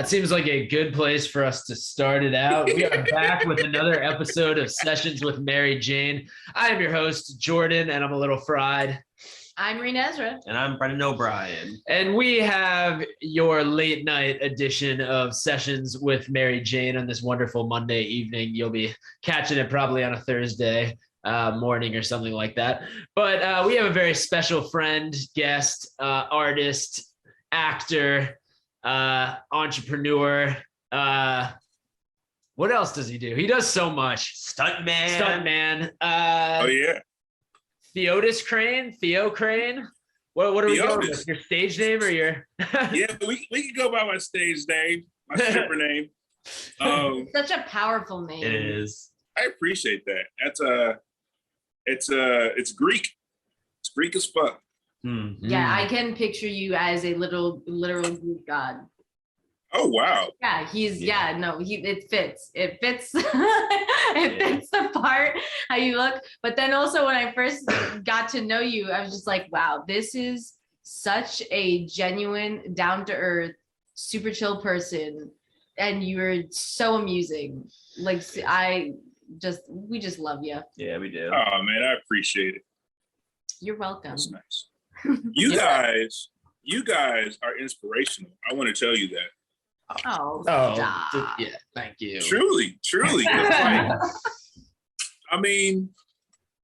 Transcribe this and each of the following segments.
That seems like a good place for us to start it out. We are back with another episode of Sessions with Mary Jane. I am your host, Jordan, and I'm a little fried. I'm Reena Ezra. And I'm Brendan O'Brien. And we have your late night edition of Sessions with Mary Jane on this wonderful Monday evening. You'll be catching it probably on a Thursday morning or something like that. But we have a very special friend, guest, artist, actor, entrepreneur. What else does he do? He does so much. Stuntman. Oh yeah. Theodus Crane, Theo Crane. What are we going with? Your stage name or your? Yeah, we can go by my stage name, my stripper name. Such a powerful name. It is. I appreciate that. It's Greek. It's Greek as fuck. Yeah, I can picture you as a literal Greek god. Oh wow. Yeah, it fits. It fits the part how you look. But then also when I first got to know you, I was just like, wow, this is such a genuine, down-to-earth, super chill person. And you were so amusing. Like we just love you. Yeah, we do. Oh man, I appreciate it. You're welcome. That's nice. You guys are inspirational. I want to tell you that. Yeah, thank you. Truly. Like, I mean,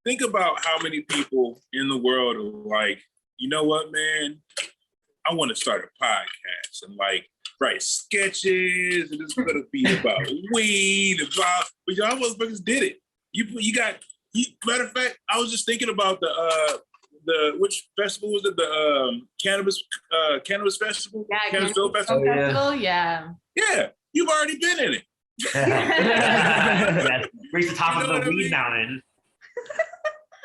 think about how many people in the world are like, you know what, man? I want to start a podcast and like write sketches, and it's gonna be about weed and blah. But y'all motherfuckers did it. Matter of fact, I was just thinking about which festival was it? The cannabis festival? Yeah, Cannabis Film Festival. Festival, yeah. Yeah, you've already been in it. Reach the top of the weed mountain.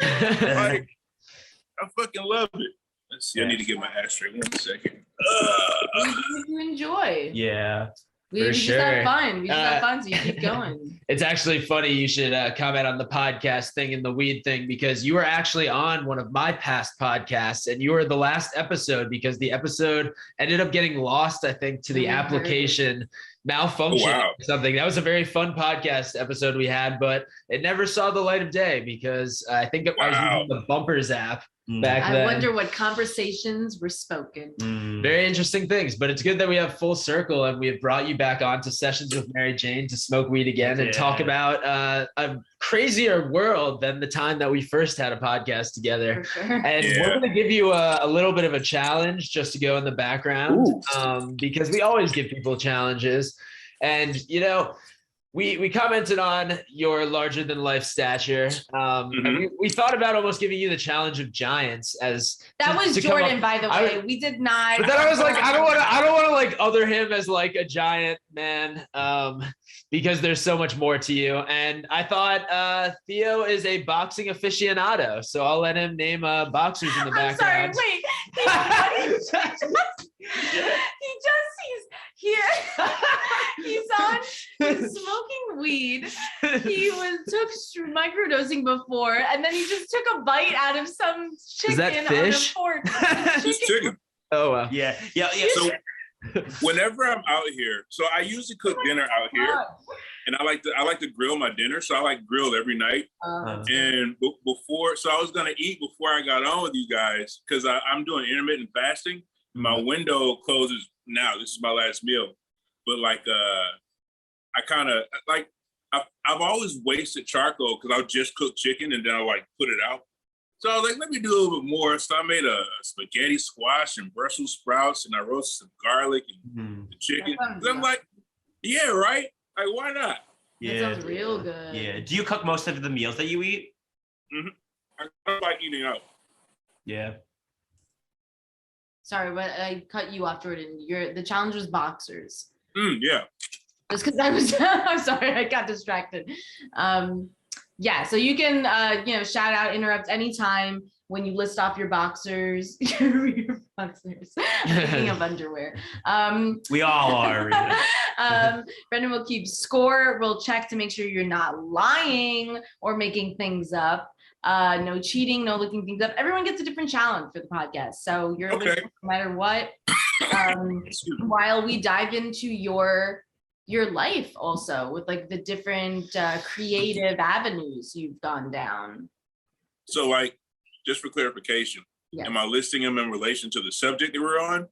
Like, I fucking love it. Let's see. I need to get my ashtray. 1 second. You enjoy. Yeah. We just have fun. So you keep going. It's actually funny you should comment on the podcast thing and the weed thing, because you were actually on one of my past podcasts and you were the last episode because the episode ended up getting lost, I think, to the application malfunction or something. That was a very fun podcast episode we had, but it never saw the light of day because I think I was using the Bumpers app back then. I wonder what conversations were spoken. Very interesting things, but it's good that we have full circle and we have brought you back on to Sessions with Mary Jane to smoke weed again and talk about a crazier world than the time that we first had a podcast together. For sure. And we're going to give you a little bit of a challenge just to go in the background because we always give people challenges. And, you know, we commented on your larger than life stature. And we thought about almost giving you the challenge of giants as that was Jordan, by the way. We did not. But then I was like, I don't want to like other him as like a giant man, because there's so much more to you. And I thought Theo is a boxing aficionado, so I'll let him name boxers in the background. I'm sorry, wait. He's smoking weed. He took microdosing before, and then he just took a bite out of some chicken. Is that fish? On a fork. It's chicken. Oh wow. Yeah. So whenever I'm out here, so I usually cook dinner out here, and I like to grill my dinner. So I like grill every night. And before, so I was gonna eat before I got on with you guys because I'm doing intermittent fasting. My window closes now. This is my last meal, but like I kind of like I've always wasted charcoal because I'll just cook chicken and then I'll like put it out. So I was like, let me do a little bit more. So I made a spaghetti squash and Brussels sprouts, and I roasted some garlic and the chicken. I'm like, yeah, right? Like, why not? Yeah, that sounds real good. Yeah. Do you cook most of the meals that you eat? I like eating out. Yeah. Sorry, but I cut you off, Jordan. The challenge was boxers. Yeah. Just because I'm sorry, I got distracted. Yeah, so you can, shout out, interrupt anytime when you list off your boxers. Your boxers. Speaking of underwear. We all are. Brendan will keep score. We'll check to make sure you're not lying or making things up. no cheating, no looking things up. Everyone gets a different challenge for the podcast. So you're Okay. no matter what. While we dive into your life also with like the different creative avenues you've gone down. So like, just for clarification, Yes. am I listing them in relation to the subject that we're on?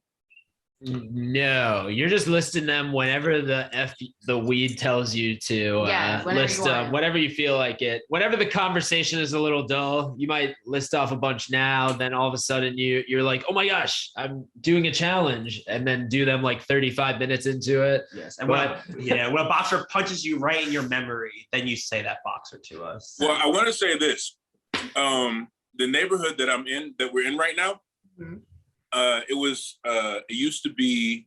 No, you're just listing them whenever the weed tells you to list them, whenever you feel like it. Whenever the conversation is a little dull, you might list off a bunch now. Then all of a sudden you're like, oh my gosh, I'm doing a challenge, and then do them like 35 minutes into it. Yes, and when a boxer punches you right in your memory, then you say that boxer to us. Well, I want to say this: the neighborhood that we're in right now. Mm-hmm. It used to be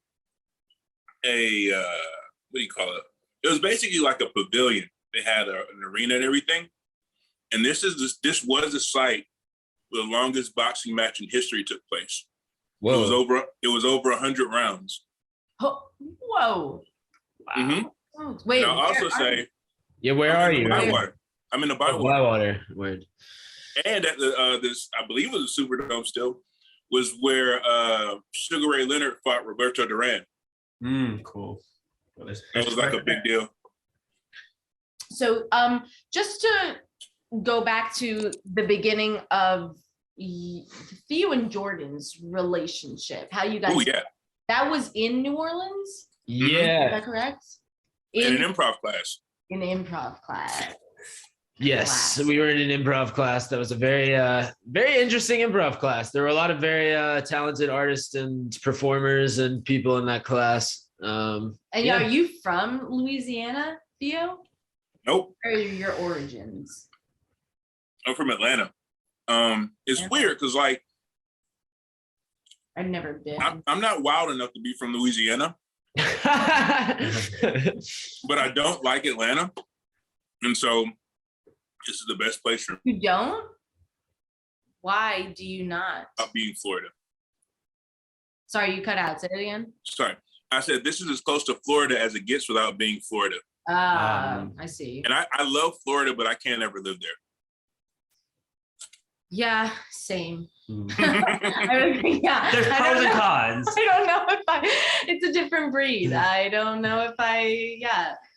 a, what do you call it? It was basically like a pavilion. They had an arena and everything. And this was the site where the longest boxing match in history took place. Whoa. It was over 100 rounds. Oh, whoa. Wow. Mm-hmm. Wait, and I'll also say, where are you? I'm in the Bywater. Bywater. Weird. And at this, I believe it was a Superdome still, was where Sugar Ray Leonard fought Roberto Duran. Cool. That was like a big deal. So just to go back to the beginning of Theo and Jordan's relationship, how you guys, that was in New Orleans? Yeah. Is that correct? In an improv class. In an improv class. Yes, we were in an improv class. That was a very, very interesting improv class. There were a lot of very talented artists and performers and people in that class. Are you from Louisiana, Theo? Nope. Or your origins? I'm from Atlanta. It's weird because like I've never been. I'm not wild enough to be from Louisiana, but I don't like Atlanta, and so. This is the best place for me. You don't? Why do you not? I'll be in Florida. Sorry, you cut out. Say it again. Sorry. I said this is as close to Florida as it gets without being Florida. I see. And I love Florida, but I can't ever live there. Yeah, same. I agree. Yeah. There's pros and cons. I don't know if it's a different breed. I don't know if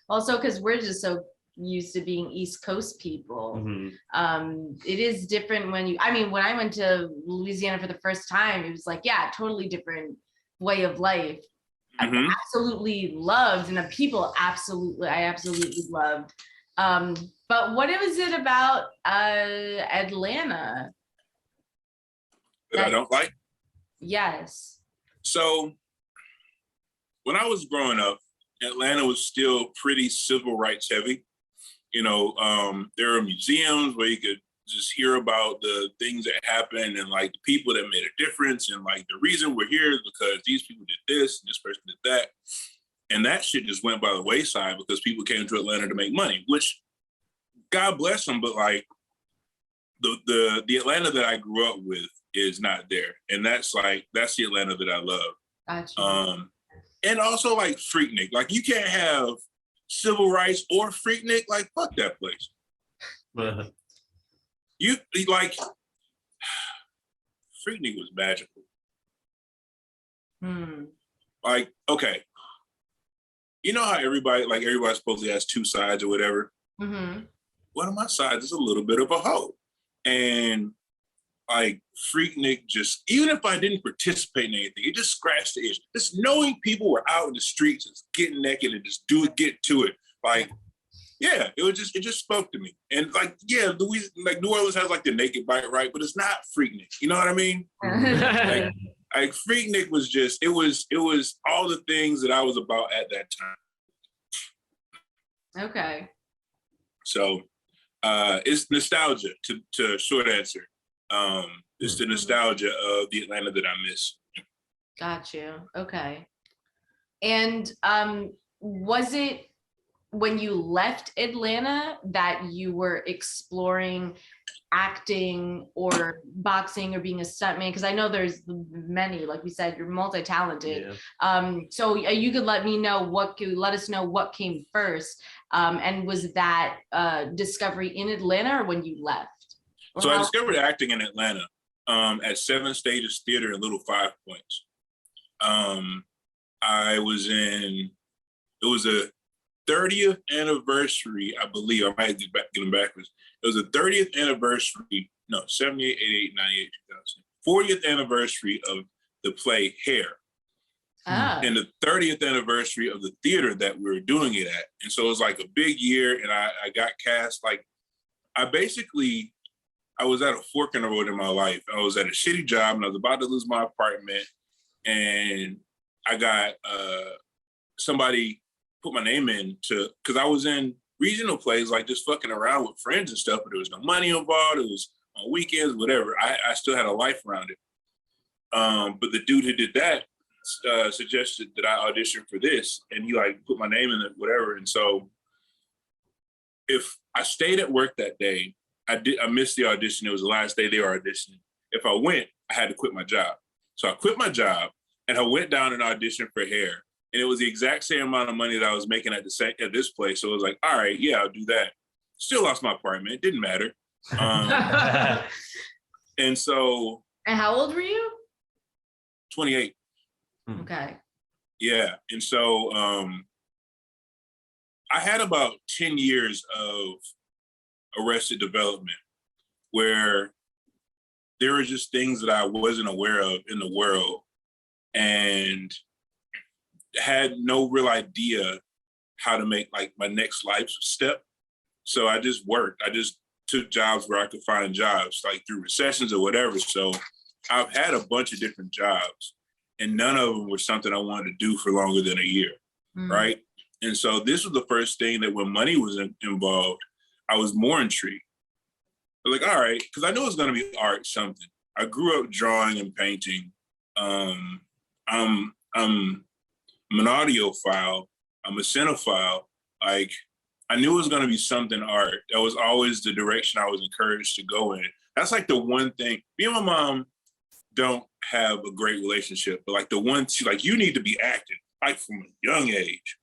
Also, because we're just so used to being East Coast people. It is different when I went to Louisiana for the first time, it was like, totally different way of life. I absolutely loved, and the people I absolutely loved. But what was it about Atlanta that I don't like? Yes. So when I was growing up, Atlanta was still pretty civil rights heavy. There are museums where you could just hear about the things that happened and like the people that made a difference, and like the reason we're here is because these people did this and this person did that. And that shit just went by the wayside because people came to Atlanta to make money, which God bless them, but like the Atlanta that I grew up with is not there. And that's the Atlanta that I love. Gotcha. And also like Freaknik. Like you can't have civil rights or Freaknik, like fuck that place. You like Freaknik was magical. Like, okay. You know how everybody supposedly has two sides or whatever? One of my sides is a little bit of a hoe. And like Freaknik just, even if I didn't participate in anything, it just scratched the itch. Just knowing people were out in the streets, just getting naked and just get to it. Like, it just spoke to me. And like, New Orleans has like the naked bite, right? But it's not Freaknik. You know what I mean? Like Freaknik was just, it was all the things that I was about at that time. Okay. So it's nostalgia to short answer. It's the nostalgia of the Atlanta that I miss. Got you. Okay. And was it when you left Atlanta that you were exploring acting or boxing or being a stuntman? Because I know there's many, like we said, you're multi-talented. So you could let us know what came first. And was that discovery in Atlanta or when you left? So I discovered acting in Atlanta at Seven Stages Theater in Little Five Points. I was in, it was a 30th anniversary, I believe. I might get them backwards. It was a 30th anniversary, no, 78, 88, 98, 2000. 40th anniversary of the play Hair. And the 30th anniversary of the theater that we were doing it at. And so it was like a big year, and I got cast. Like, I was at a fork in the road in my life. I was at a shitty job, and I was about to lose my apartment, and I got somebody put my name in because I was in regional plays, like just fucking around with friends and stuff, but there was no money involved. It was on weekends, whatever. I still had a life around it. But the dude who did that suggested that I audition for this, and he like put my name in it, whatever. And so if I stayed at work that day, I missed the audition. It was the last day they were auditioning. If I went, I had to quit my job. So I quit my job and I went down and auditioned for Hair. And it was the exact same amount of money that I was making at this place. So it was like, all right, yeah, I'll do that. Still lost my apartment. It didn't matter. And so. And how old were you? 28. Okay. Yeah. And so I had about 10 years of Arrested Development where there were just things that I wasn't aware of in the world and had no real idea how to make like my next life step. So I just worked. I just took jobs where I could find jobs, like through recessions or whatever. So I've had a bunch of different jobs, and none of them were something I wanted to do for longer than a year, right? And so this was the first thing that when money was involved, I was more intrigued. Like, all right, because I knew it was going to be art, something. I grew up drawing and painting. I'm an audiophile. I'm a cinephile. Like, I knew it was going to be something art. That was always the direction I was encouraged to go in. That's like the one thing. Me and my mom don't have a great relationship, but like the one, she's like, you need to be acting, like from a young age.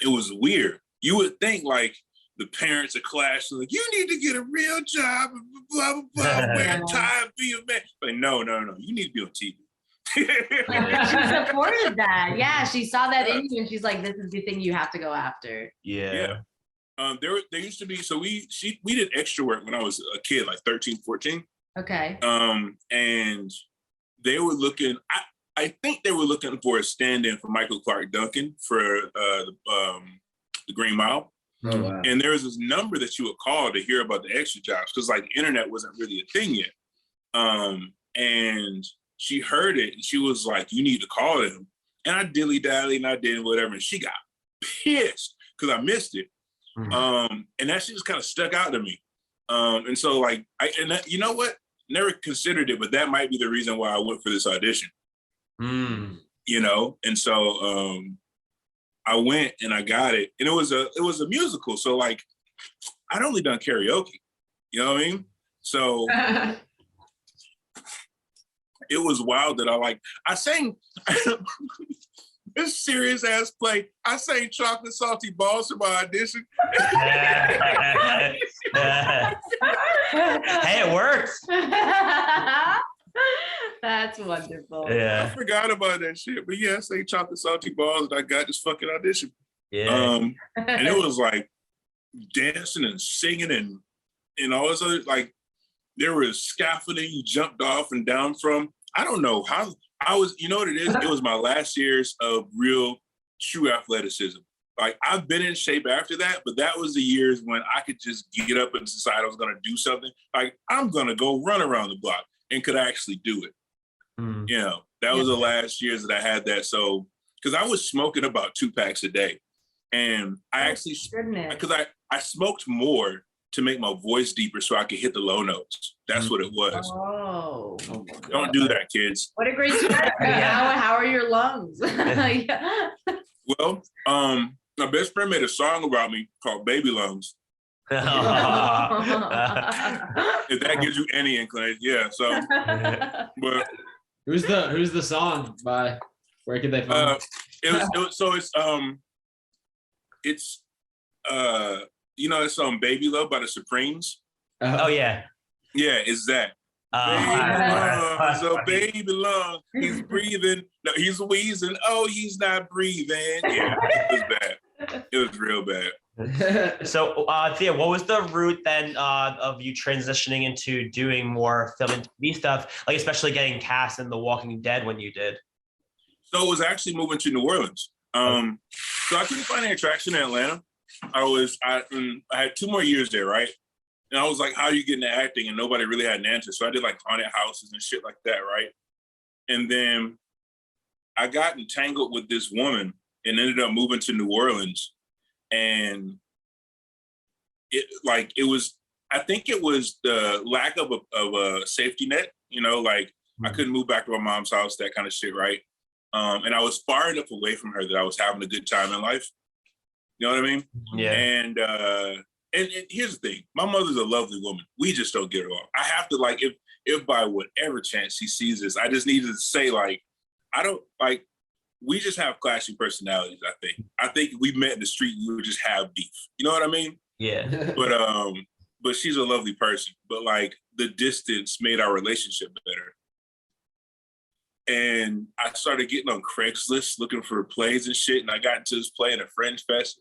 It was weird. You would think like the parents are clashing, like, you need to get a real job, blah, blah, blah, wear a tie, be a man. But no, you need to be on TV. She supported that. Yeah, she saw that in you and she's like, this is the thing you have to go after. Yeah. There used to be, so we did extra work when I was a kid, like 13, 14. Okay. And they were looking, I think they were looking for a stand-in for Michael Clark Duncan for the Green Mile. Oh, wow. And there was this number that you would call to hear about the extra jobs because like the internet wasn't really a thing yet. And she heard it and she was like, you need to call them. And I dilly-dally and I did whatever. And she got pissed because I missed it. And that shit just kind of stuck out to me. And so like, you know what? Never considered it, but that might be the reason why I went for this audition. You know? And so I went and I got it. And it was a musical. So like, I'd only done karaoke. You know what I mean? So it was wild that I sang this serious ass play. I sang Chocolate Salty Balls for my audition. Hey, it works. That's wonderful. Yeah. I forgot about that shit. But yeah, I sang Chocolate Salty Balls and I got this fucking audition. Yeah. And it was like dancing and singing and all this other, like there was scaffolding you jumped off and down from. I don't know how I was, you know what it is? It was my last years of real true athleticism. Like I've been in shape after that, but that was the years when I could just get up and decide I was going to do something. Like I'm going to go run around the block and could actually do it. You know, that was the last years that I had that. So, because I was smoking about 2 packs a day. And I actually, because I smoked more to make my voice deeper so I could hit the low notes. That's what it was. Oh Don't do that, kids. What a great strategy. How are your lungs? Well, my best friend made a song about me called Baby Lungs. If that gives you any inclination, yeah. So, but who's the song by? Where can they find it? It's you know, it's Baby Love by the Supremes. Oh yeah. Yeah, it's that. So baby long, he's breathing. No, he's wheezing. Oh, he's not breathing. Yeah, it was bad. It was real bad. So, Theo, what was the route then of you transitioning into doing more film and TV stuff, like especially getting cast in The Walking Dead when you did? So it was actually moving to New Orleans. So I couldn't find any attraction in Atlanta. I had 2 more years there, right? And I was like, how are you getting into acting? And nobody really had an answer. So I did like haunted houses and shit like that, right? And then I got entangled with this woman and ended up moving to New Orleans. And I think it was the lack of a safety net, you know, like I couldn't move back to my mom's house, that kind of shit, right? And I was far enough away from her that I was having a good time in life. You know what I mean? Yeah. And here's the thing. My mother's a lovely woman. We just don't get along. I have to, like, if by whatever chance she sees this, I just needed to say, like, I don't, like, we just have clashing personalities, I think. I think if we met in the street, we would just have beef. You know what I mean? Yeah. But she's a lovely person. But, like, the distance made our relationship better. And I started getting on Craigslist looking for plays and shit. And I got into this play in a Fringe Fest.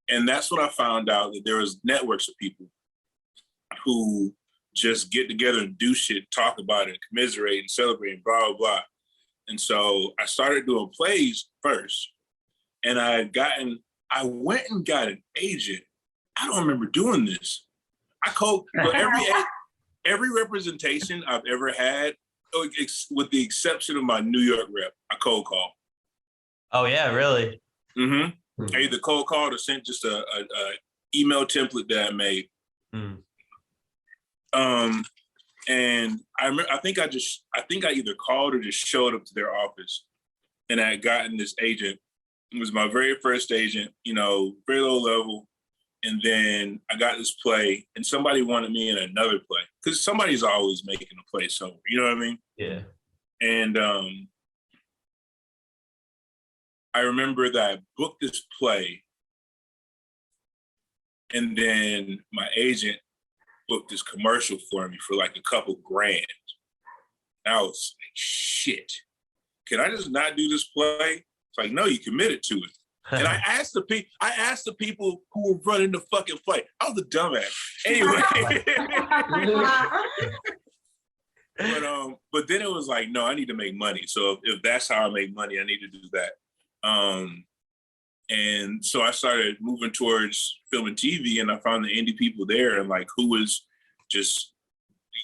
And that's when I found out that there was networks of people who just get together and do shit, talk about it, commiserate and celebrate and blah, blah, blah. And so I started doing plays first. And I went and got an agent. I don't remember doing this. So every representation I've ever had, with the exception of my New York rep, I cold call. Oh yeah, really? Mm-hmm. I either cold called or sent just a email template that I made. And I think I either called or just showed up to their office, and I had gotten this agent. It was my very first agent, you know, very low level. And then I got this play, and somebody wanted me in another play because somebody's always making a play somewhere. You know what I mean? Yeah. And I remember that I booked this play, and then my agent booked this commercial for me for like a couple grand. And I was like, shit, can I just not do this play? It's like, no, you committed to it. And I asked the people who were running the fucking play. I was a dumbass. Anyway. But then it was like, no, I need to make money. So if that's how I make money, I need to do that. And so I started moving towards film and TV, and I found the indie people there and like who was just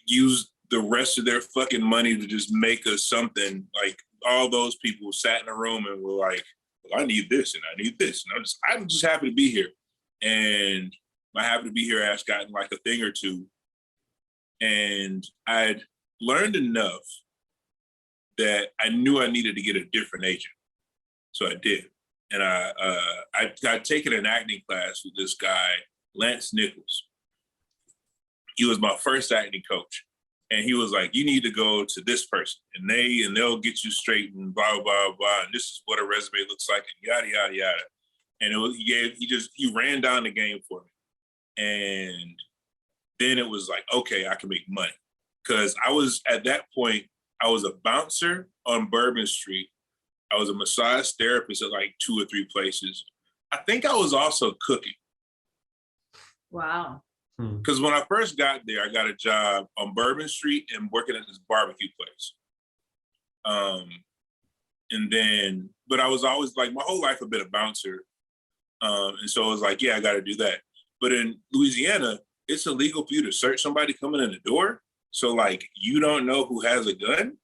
used the rest of their fucking money to just make us something. Like all those people sat in a room and were like, well, I need this and I need this. And I'm just happy to be here. And my happy to be here has gotten like a thing or two. And I'd learned enough that I knew I needed to get a different agent. So I did. And I'd taken an acting class with this guy, Lance Nichols. He was my first acting coach. And he was like, you need to go to this person and they'll get you straight and blah, blah, blah, blah. And this is what a resume looks like and yada, yada, yada. And he ran down the game for me. And then it was like, okay, I can make money. Cause at that point, I was a bouncer on Bourbon Street. I was a massage therapist at like 2 or 3 places. I think I was also cooking. Wow. Because when I first got there, I got a job on Bourbon Street and working at this barbecue place. But I was always like, my whole life I've been a bouncer. And so I was like, yeah, I got to do that. But in Louisiana, it's illegal for you to search somebody coming in the door. So like, you don't know who has a gun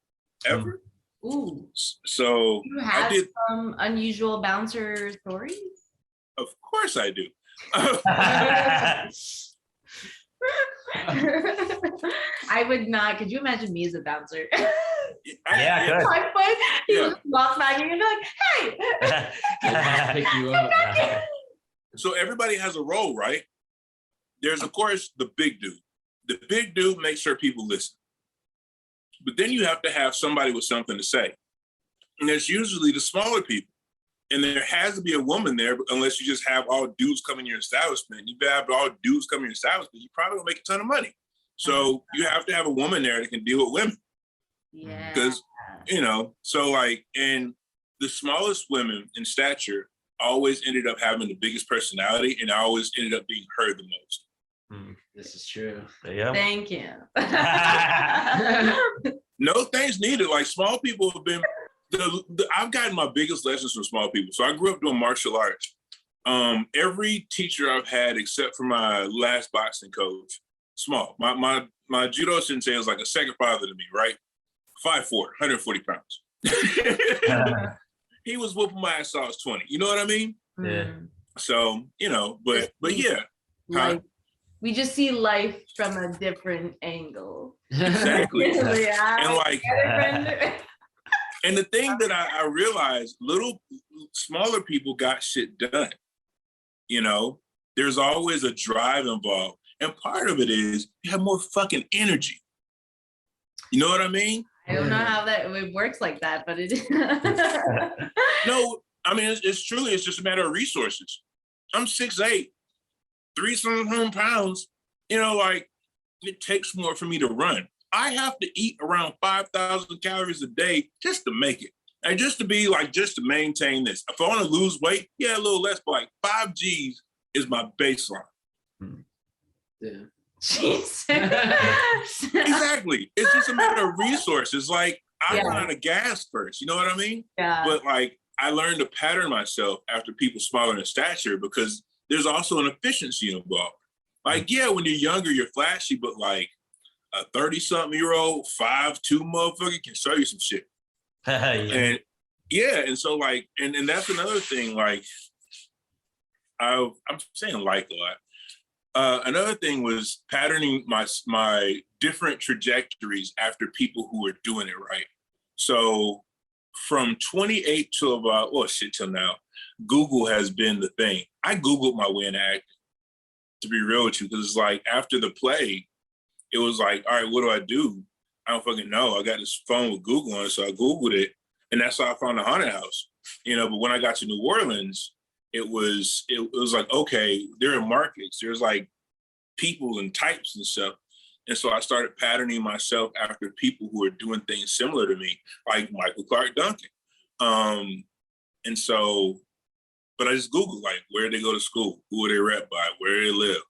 ever. Ooh. So you have some unusual bouncer stories? Of course I do. I would not. Could you imagine me as a bouncer? Yeah, good. He would walk back and you'd be like, hey. Pick you up. So everybody has a role, right? There's, of course, the big dude. The big dude makes sure people listen. But then you have to have somebody with something to say. And there's usually the smaller people And there has to be a woman there, unless you just have all dudes come in your establishment. If you have all dudes come in your establishment, you probably don't make a ton of money. So you have to have a woman there that can deal with women. Yeah. Because, you know, so like, and the smallest women in stature always ended up having the biggest personality and always ended up being heard the most. This is true. Yeah. Thank you. No thanks needed. Like, small people have been, I've gotten my biggest lessons from small people. So I grew up doing martial arts. Every teacher I've had, except for my last boxing coach, small. My judo sensei was like a second father to me, right? 5'4", 140 pounds. He was whooping my ass. I was 20. You know what I mean? Yeah. So, you know, but yeah. Like, we just see life from a different angle. Exactly. Yeah. And like, and the thing that I realized, smaller people got shit done. You know, there's always a drive involved. And part of it is you have more fucking energy. You know what I mean? I don't know how it works like that, but it is. No, I mean, it's just a matter of resources. I'm 6'8", 300 pounds. You know, like, it takes more for me to run. I have to eat around 5,000 calories a day just to make it. And just to maintain this. If I want to lose weight, yeah, a little less, but like 5 G's is my baseline. Yeah. Jesus. Exactly. It's just a matter of resources. Like, I run out of gas first. You know what I mean? Yeah. But like, I learned to pattern myself after people smaller in stature because there's also an efficiency involved. Like, yeah, when you're younger, you're flashy, but like a 30-something-year-old, 5'2" motherfucker can show you some shit. And yeah, and so like, and that's another thing. Like, I'm saying like a lot. Another thing was patterning my different trajectories after people who were doing it right. So from 28 to about, till now, Google has been the thing. I Googled my way into acting, to be real with you, because it's like after the play, it was like, all right, what do I do? I don't fucking know. I got this phone with Google on it, so I Googled it, and that's how I found the haunted house. You know, but when I got to New Orleans, it was like, okay, there are markets. There's like people and types and stuff. And so I started patterning myself after people who are doing things similar to me, like Michael Clark Duncan. And so, but I just Googled, like, where do they go to school? Who are they rep by? Where do they live?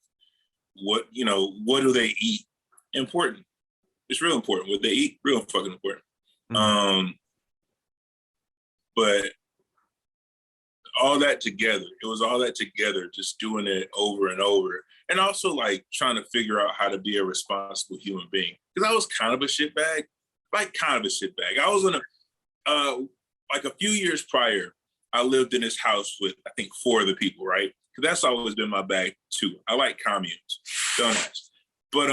What do they eat? Important. It's real important. What they eat, real fucking important. But all that together, just doing it over and over. And also like trying to figure out how to be a responsible human being. Because I was kind of a shitbag. I was in like a few years prior, I lived in this house with, I think, 4 other people, right? Because that's always been my bag too. I like communes. Don't ask. But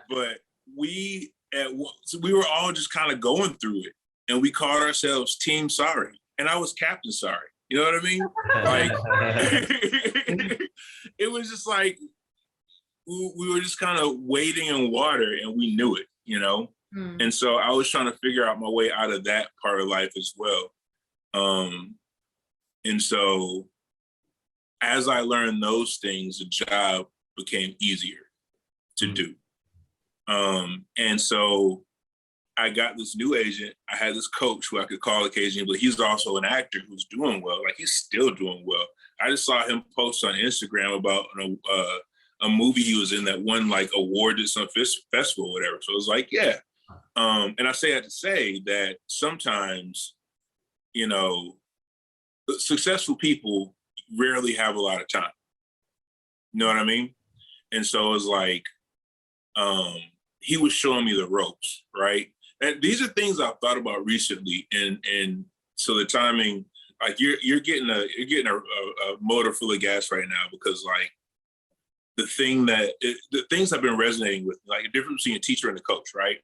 but we were all just kind of going through it. And we called ourselves Team Sorry. And I was Captain Sorry. You know what I mean? Like, it was just like, we were just kind of wading in water and we knew it, you know? And so I was trying to figure out my way out of that part of life as well. And so as I learned those things, the job became easier to do. And so I got this new agent. I had this coach who I could call occasionally, but he's also an actor who's doing well. Like, he's still doing well. I just saw him post on Instagram about a movie he was in that won like award at some festival or whatever. So it was like, yeah. And I say that to say that sometimes, you know, successful people rarely have a lot of time. You know what I mean? And so it was like, he was showing me the ropes, right? And these are things I've thought about recently, and so the timing, like you're getting a motor full of gas right now, because like the things I've been resonating with, like the difference between a teacher and a coach, right?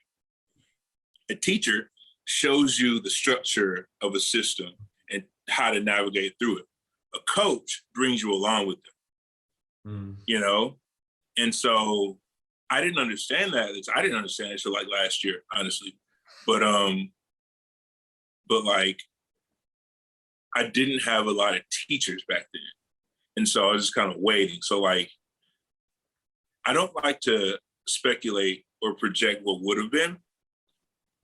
A teacher shows you the structure of a system and how to navigate through it. A coach brings you along with them, you know? And so I didn't understand that. I didn't understand it until like last year, honestly. But like I didn't have a lot of teachers back then. And so I was just kind of waiting. So like, I don't like to speculate or project what would have been,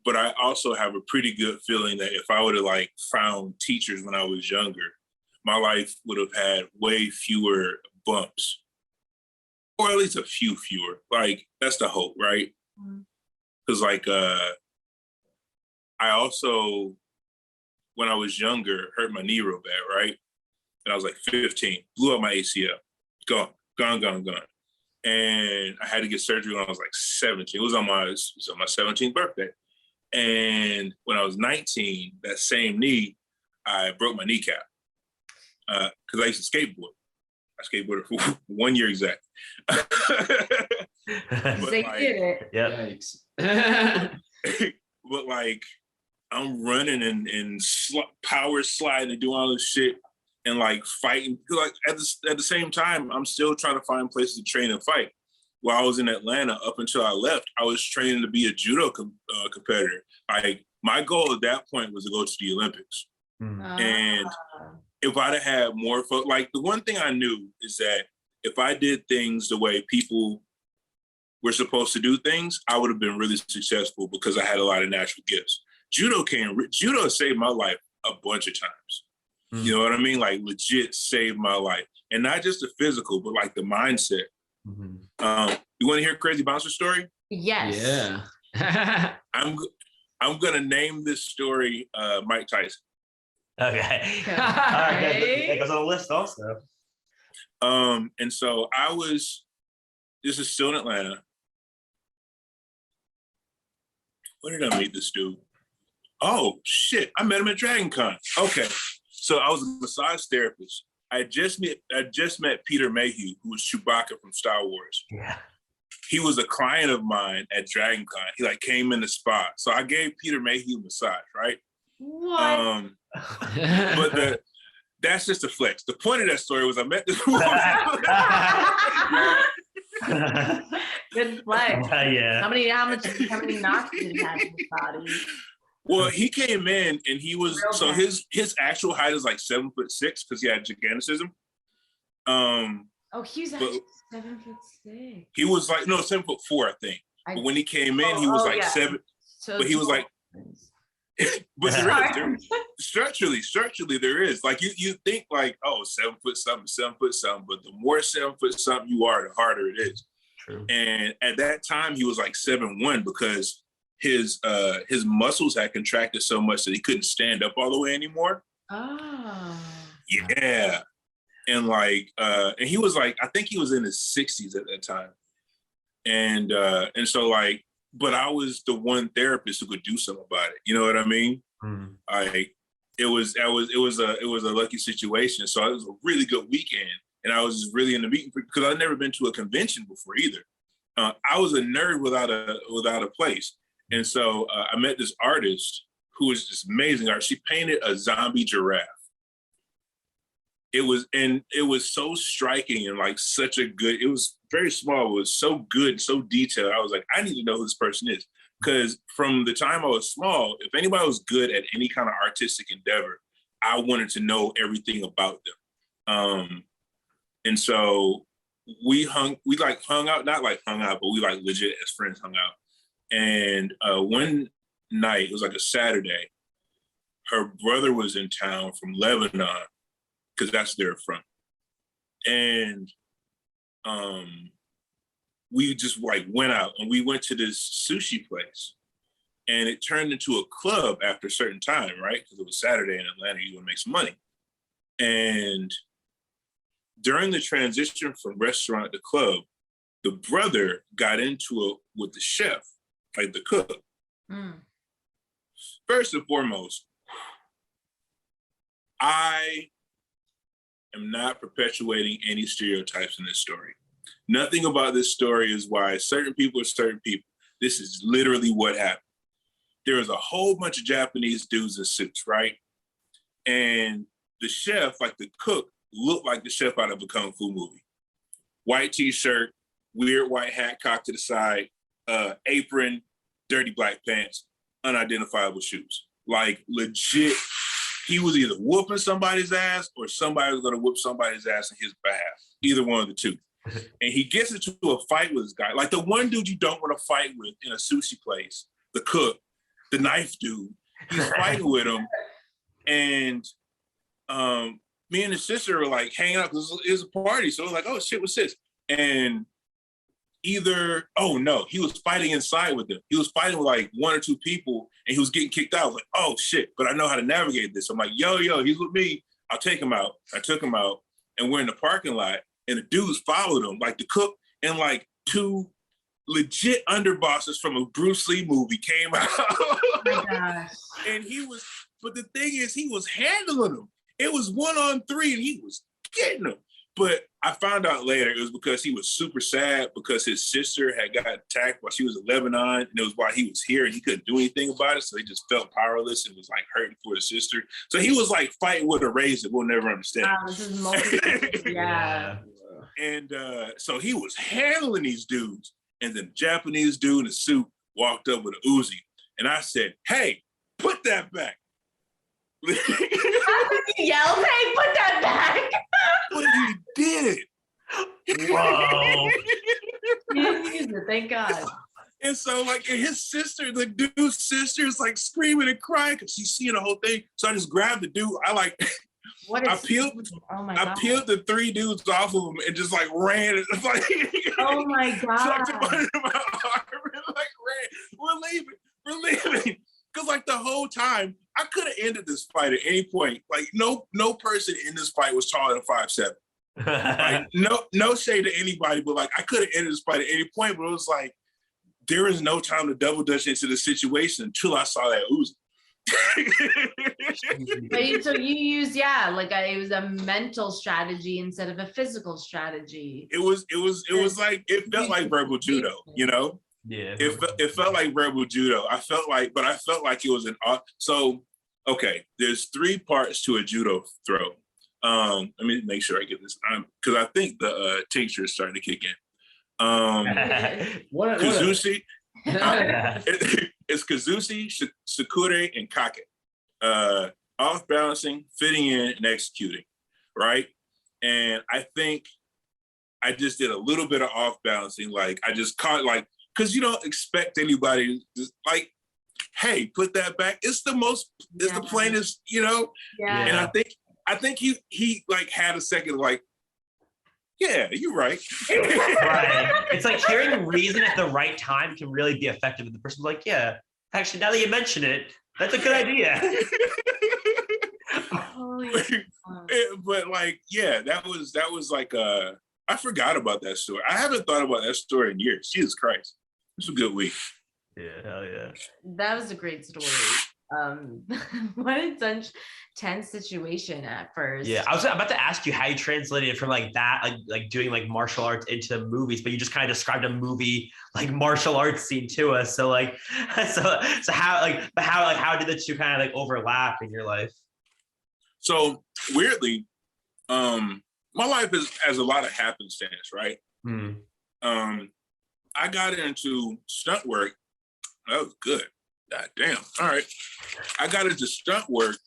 but I also have a pretty good feeling that if I would have like found teachers when I was younger, my life would have had way fewer bumps, or at least a few fewer. Like, that's the hope, right? Because like, I also, when I was younger, hurt my knee real bad, right? And I was like 15, blew up my ACL, gone. And I had to get surgery when I was like 17. It was on my 17th birthday. And when I was 19, that same knee, I broke my kneecap because I used to skateboard. I skateboarded for 1 year exactly. They did it. Yep. But like, I'm running and power sliding and doing all this shit and like fighting. Like at the same time, I'm still trying to find places to train and fight. While I was in Atlanta, up until I left, I was training to be a judo competitor. Like, my goal at that point was to go to the Olympics. And if I'd have had more fun, like the one thing I knew is that if I did things the way people were supposed to do things, I would have been really successful because I had a lot of natural gifts. Judo saved my life a bunch of times. You know what I mean? Like, legit saved my life. And not just the physical, but like the mindset. You want to hear a crazy bouncer story? Yes. Yeah. I'm gonna name this story Mike Tyson. Okay. All right. That goes on the list also. And so this is still in Atlanta. Where did I meet this dude? Oh shit, I met him at Dragon Con. Okay. So I was a massage therapist. I just met Peter Mayhew, who was Chewbacca from Star Wars. Yeah. He was a client of mine at Dragon Con. He like came in the spot. So I gave Peter Mayhew a massage, right? What? But that's just a flex. The point of that story was I met this Good flex. Yeah. How many knocks did he have in his body? Well, he came in and he was his actual height is like 7'6" because he had giganticism. He's actually 7'6". He was like 7'4", I think. But when he came in, he was like 7. So but he was like, but there is structurally there is. Like you think like, 7 foot something, but the more 7 foot something you are, the harder it is. True. And at that time, he was like 7'1" because his muscles had contracted so much that he couldn't stand up all the way anymore. Oh. Yeah. And like, and he was like, I think he was in his 60s at that time. And so like, but I was the one therapist who could do something about it. You know what I mean? It was a lucky situation. So it was a really good weekend. And I was really in the meeting because I'd never been to a convention before either. I was a nerd without a place. And so I met this artist who was just amazing art. She painted a zombie giraffe. It was so striking and like such a good, it was very small, it was so good, so detailed. I was like, I need to know who this person is. Because from the time I was small, if anybody was good at any kind of artistic endeavor, I wanted to know everything about them. And so we hung out, but we like legit as friends hung out. And one night, it was like a Saturday, her brother was in town from Lebanon, because that's where they're from. And we just like went out and we went to this sushi place. And it turned into a club after a certain time, right? Because it was Saturday in Atlanta, you want to make some money. And during the transition from restaurant to club, the brother got into it with the chef, like the cook. First and foremost, I am not perpetuating any stereotypes in this story. Nothing about this story is why certain people are certain people. This is literally what happened. There was a whole bunch of Japanese dudes in suits, right? And the chef, like the cook, looked like the chef out of a Kung Fu movie. White t-shirt, weird white hat cocked to the side, apron, dirty black pants, unidentifiable shoes. Like legit he was either whooping somebody's ass or somebody was going to whoop somebody's ass in his behalf. Either one of the two. And he gets into a fight with this guy. Like the one dude you don't want to fight with in a sushi place, the cook, the knife dude. He's fighting with him. And me and his sister were like hanging out because it was a party. So it was like, oh shit, what's this? And he was fighting inside with them. He was fighting with like one or two people and he was getting kicked out. I was like, oh shit, but I know how to navigate this. I'm like, yo, he's with me. I'll take him out. I took him out and we're in the parking lot and the dudes followed him, like the cook and like two legit underbosses from a Bruce Lee movie came out. Oh my gosh. And but the thing is, he was handling them. It was 1-on-3 and he was getting them. But I found out later it was because he was super sad because his sister had got attacked while she was in Lebanon, and it was why he was here and he couldn't do anything about it. So he just felt powerless and was like hurting for his sister. So he was like fighting with a razor we'll never understand. This is yeah. And so he was handling these dudes. And then the Japanese dude in a suit walked up with a Uzi. And I said, hey, put that back. How did you yell, hey, put that back? But he did. Whoa. He didn't use it, thank God. And so like and his sister, the dude's sister is like screaming and crying because she's seeing the whole thing. So I just grabbed the dude. I peeled the three dudes off of him and just like ran. It's like, oh my God. We're leaving. Because like the whole time, I could have ended this fight at any point. Like no person in this fight was taller than 5'7". Like, no shade to anybody, but like I could have ended this fight at any point, but it was like, there is no time to double dutch into the situation until I saw that Uzi. So you used, it was a mental strategy instead of a physical strategy. It was like, it felt like verbal judo, you know? Yeah. It felt like verbal judo. I felt like it was so, okay, there's 3 parts to a judo throw. Let me make sure I get this, because I think the tincture is starting to kick in. Kazushi, it's Kazushi, Sakure, and Kake. Off balancing, fitting in, and executing, right? And I think I just did a little bit of off balancing. Like I just caught because you don't expect anybody to like, hey, put that back. It's the plainest, you know? Yeah. And I think he like had a second like, yeah, you're right. Right. It's like hearing reason at the right time can really be effective. And the person's like, yeah, actually, now that you mention it, that's a good idea. But like, yeah, that was like I forgot about that story. I haven't thought about that story in years. Jesus Christ. It was a good week. Yeah, hell yeah. That was a great story. What a tense situation at first. Yeah, I was about to ask you how you translated it from like that, like doing like martial arts into movies, but you just kind of described a movie like martial arts scene to us. So like, so how did the two kind of like overlap in your life? So weirdly, my life has a lot of happenstance, right? I got into stunt work. That was good. God damn. All right. I got into stunt work.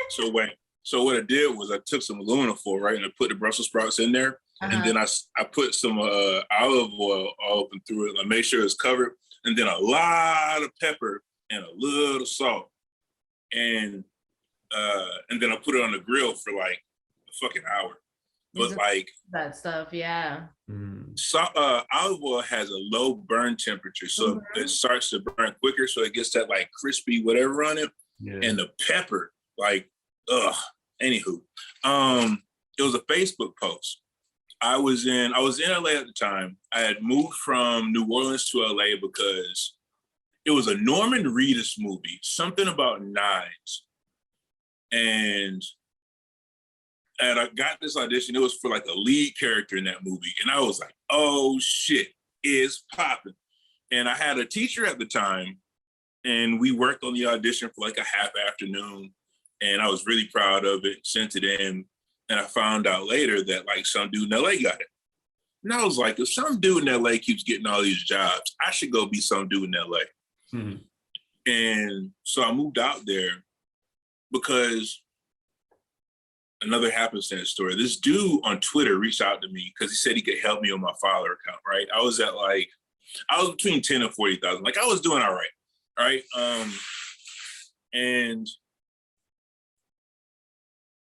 So what I did was I took some aluminum foil, right? And I put the Brussel sprouts in there. And then I put some olive oil all up and through it. I made sure it's covered. And then a lot of pepper and a little salt. And then I put it on the grill for like a fucking hour. But like that stuff, yeah. So olive oil has a low burn temperature, so it starts to burn quicker, so it gets that like crispy whatever on it. Yeah. And the pepper, like, anywho. It was a Facebook post. I was in LA at the time. I had moved from New Orleans to LA because it was a Norman Reedus movie, something about knives. And I got this audition. It was for like a lead character in that movie. And I was like, oh shit, it's popping. And I had a teacher at the time, and we worked on the audition for like a half afternoon. And I was really proud of it, sent it in. And I found out later that like some dude in LA got it. And I was like, if some dude in LA keeps getting all these jobs, I should go be some dude in LA. And so I moved out there. because another happenstance story. This dude on Twitter reached out to me because he said he could help me on my follower account, right? I was between 10 and 40,000. Like I was doing all right. And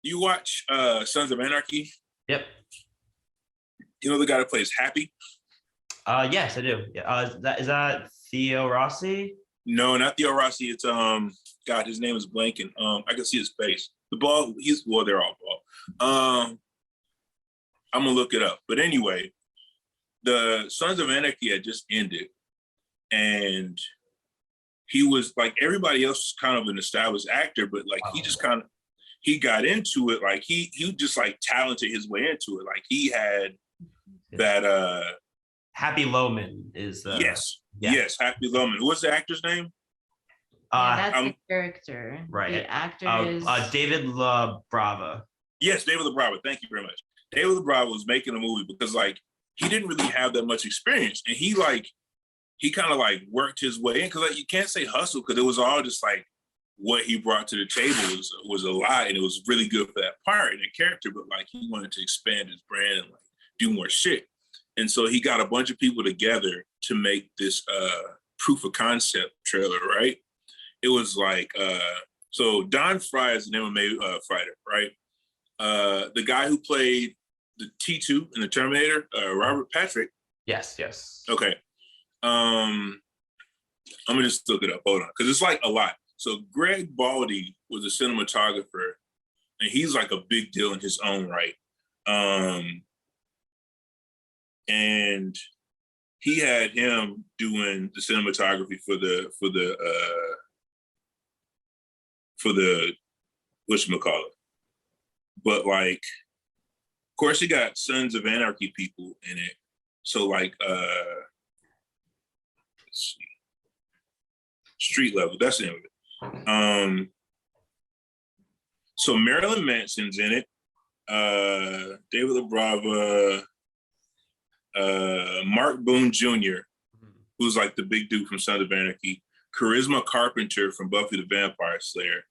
you watch Sons of Anarchy? Yep. You know the guy that plays Happy? Yes, I do. Yeah. Is that Theo Rossi? No, not Theo Rossi. It's God, his name is blanking. I can see his face. The ball, they're all bald. I'm gonna look it up. But anyway, the Sons of Anarchy had just ended, and he was like everybody else was kind of an established actor, but like he got into it. Like he just like talented his way into it. Like he had that Happy Loman is yes, Happy Loman. What's the actor's name? That's the character. Right. The actor is David LaBrava. Yes, David LaBrava. Thank you very much. David LaBrava was making a movie because like he didn't really have that much experience, and he kind of like worked his way in because like you can't say hustle because it was all just like what he brought to the table was a lot, and it was really good for that part and the character. But like he wanted to expand his brand and like do more shit, and so he got a bunch of people together to make this proof of concept trailer. Right? It was like so Don Fry is an MMA fighter, right? The guy who played the T2 in the Terminator, Robert Patrick. Yes. Okay. I'm gonna just look it up. Hold on, because it's like a lot. So Greg Baldy was a cinematographer, and he's like a big deal in his own right. And he had him doing the cinematography for the whatchamacallit. But like, of course, you got Sons of Anarchy people in it. So like, let's see, Street Level. That's the name of it. So Marilyn Manson's in it. David LaBrava, Mark Boone Jr., who's like the big dude from Sons of Anarchy. Charisma Carpenter from Buffy the Vampire Slayer.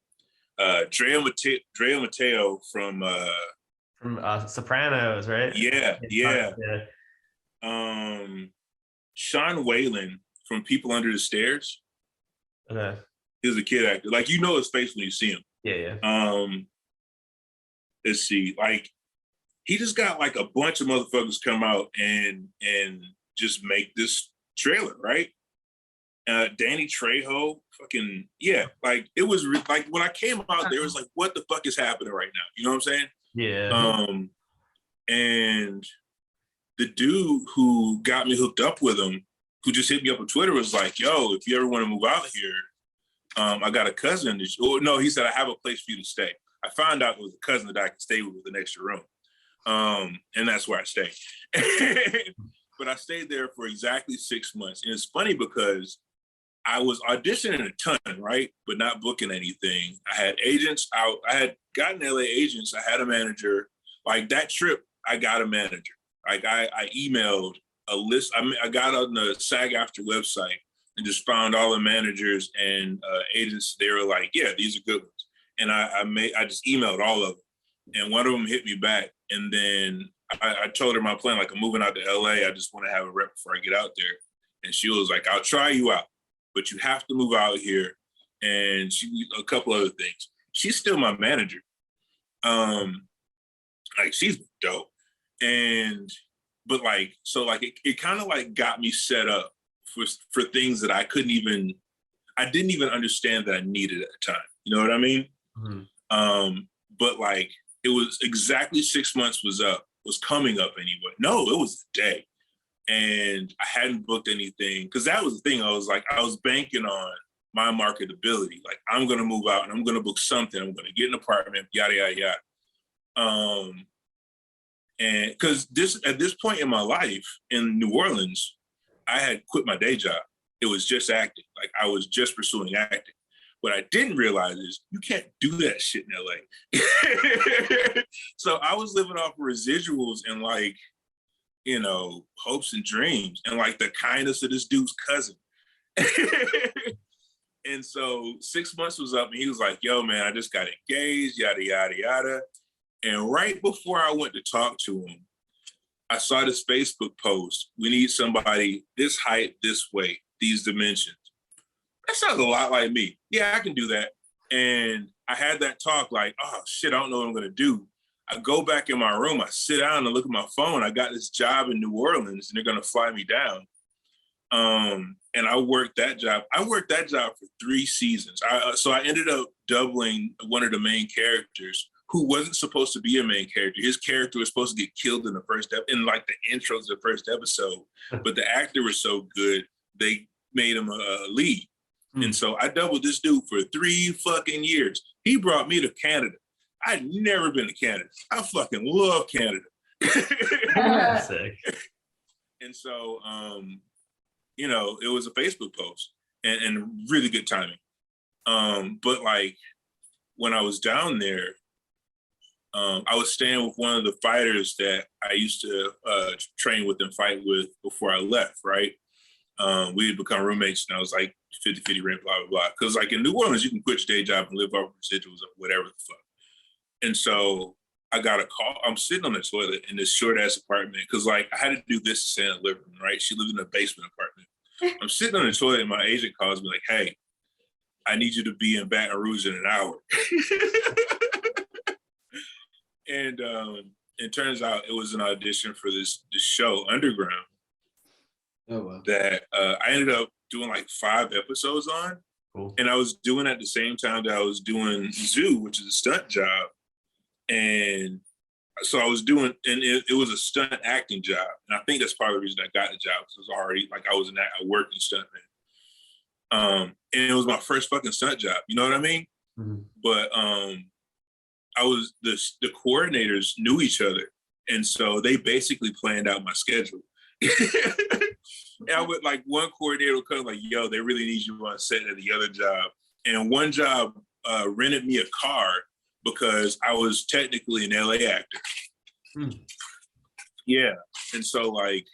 Drea Mateo from Sopranos, right? Yeah. Sean Whalen from People Under the Stairs. Okay. He was a kid actor. Like you know his face when you see him. Yeah. Let's see. Like he just got like a bunch of motherfuckers come out and just make this trailer, right? Danny Trejo, fucking yeah. Like it was like when I came out there, it was like, what the fuck is happening right now? You know what I'm saying? Yeah. And the dude who got me hooked up with him, who just hit me up on Twitter, was like, yo, if you ever want to move out here, I got a cousin. No, he said, I have a place for you to stay. I found out it was a cousin that I could stay with an extra room. And that's where I stay. But I stayed there for exactly 6 months. And it's funny because I was auditioning a ton, right? But not booking anything. I had agents out. I had gotten LA agents. I had a manager. Like that trip, I got a manager. Like I emailed a list. I got on the SAG-AFTRA website and just found all the managers and agents. They were like, yeah, these are good ones. And I just emailed all of them. And one of them hit me back. And then I told her my plan, like I'm moving out to LA. I just want to have a rep before I get out there. And she was like, I'll try you out, but you have to move out here. And a couple other things. She's still my manager. Like she's dope. But like, so like it kind of like got me set up for things that I didn't even understand that I needed at the time. You know what I mean? Mm-hmm. But like, it was exactly 6 months was coming up anyway. No, it was the day. And I hadn't booked anything because that was the thing. I was banking on my marketability. Like I'm going to move out and I'm going to book something. I'm going to get an apartment, yada, yada, yada. And because at this point in my life in New Orleans, I had quit my day job. It was just acting. Like I was just pursuing acting. What I didn't realize is you can't do that shit in LA. So I was living off residuals and like, you know, hopes and dreams and like the kindness of this dude's cousin. And so 6 months was up and he was like, yo, man, I just got engaged, yada, yada, yada. And right before I went to talk to him, I saw this Facebook post. We need somebody this height, this weight, these dimensions. That sounds a lot like me. Yeah, I can do that. And I had that talk like, oh shit, I don't know what I'm gonna do. I go back in my room, I sit down and look at my phone. I got this job in New Orleans and they're gonna fly me down. And I worked that job. I worked that job for 3 seasons. So I ended up doubling one of the main characters who wasn't supposed to be a main character. His character was supposed to get killed in the in like the intro to the first episode, but the actor was so good, they made him a lead. And so I doubled this dude for 3 fucking years. He brought me to Canada. I'd never been to Canada. I fucking love Canada. Sick. And so, you know, it was a Facebook post and really good timing. But like when I was down there, I was staying with one of the fighters that I used to train with and fight with before I left, right? We had become roommates and I was like 50-50 rent, blah, blah, blah. Because like in New Orleans, you can quit your day job and live off residuals or whatever the fuck. And so I got a call. I'm sitting on the toilet in this short ass apartment because like I had to do this to Santa living, right? She lived in a basement apartment. I'm sitting on the toilet and my agent calls me like, hey, I need you to be in Baton Rouge in an hour. And it turns out it was an audition for this show, Underground. Oh, wow. That I ended up doing like 5 episodes on. Cool. And I was doing at the same time that I was doing Zoo, which is a stunt job. And so I was doing, and it was a stunt acting job. And I think that's part of the reason I got the job, because it was already like I worked in stuntman. And it was my first fucking stunt job. You know what I mean? Mm-hmm. But the coordinators knew each other. And so they basically planned out my schedule. And I would like one coordinator would come like, yo, they really need you on set at the other job. And one job rented me a car because I was technically an LA actor. Yeah. And so like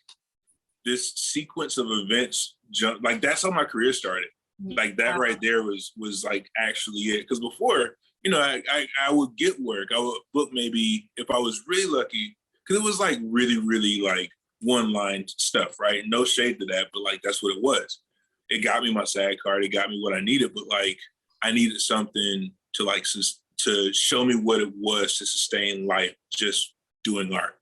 this sequence of events, like that's how my career started. Like that right there was like actually it. Because before, you know, I would get work. I would book maybe if I was really lucky, because it was like really, really like one-line stuff, right? No shade to that, but like that's what it was. It got me my SAG card. It got me what I needed, but like I needed something to like to show me what it was to sustain life just doing art.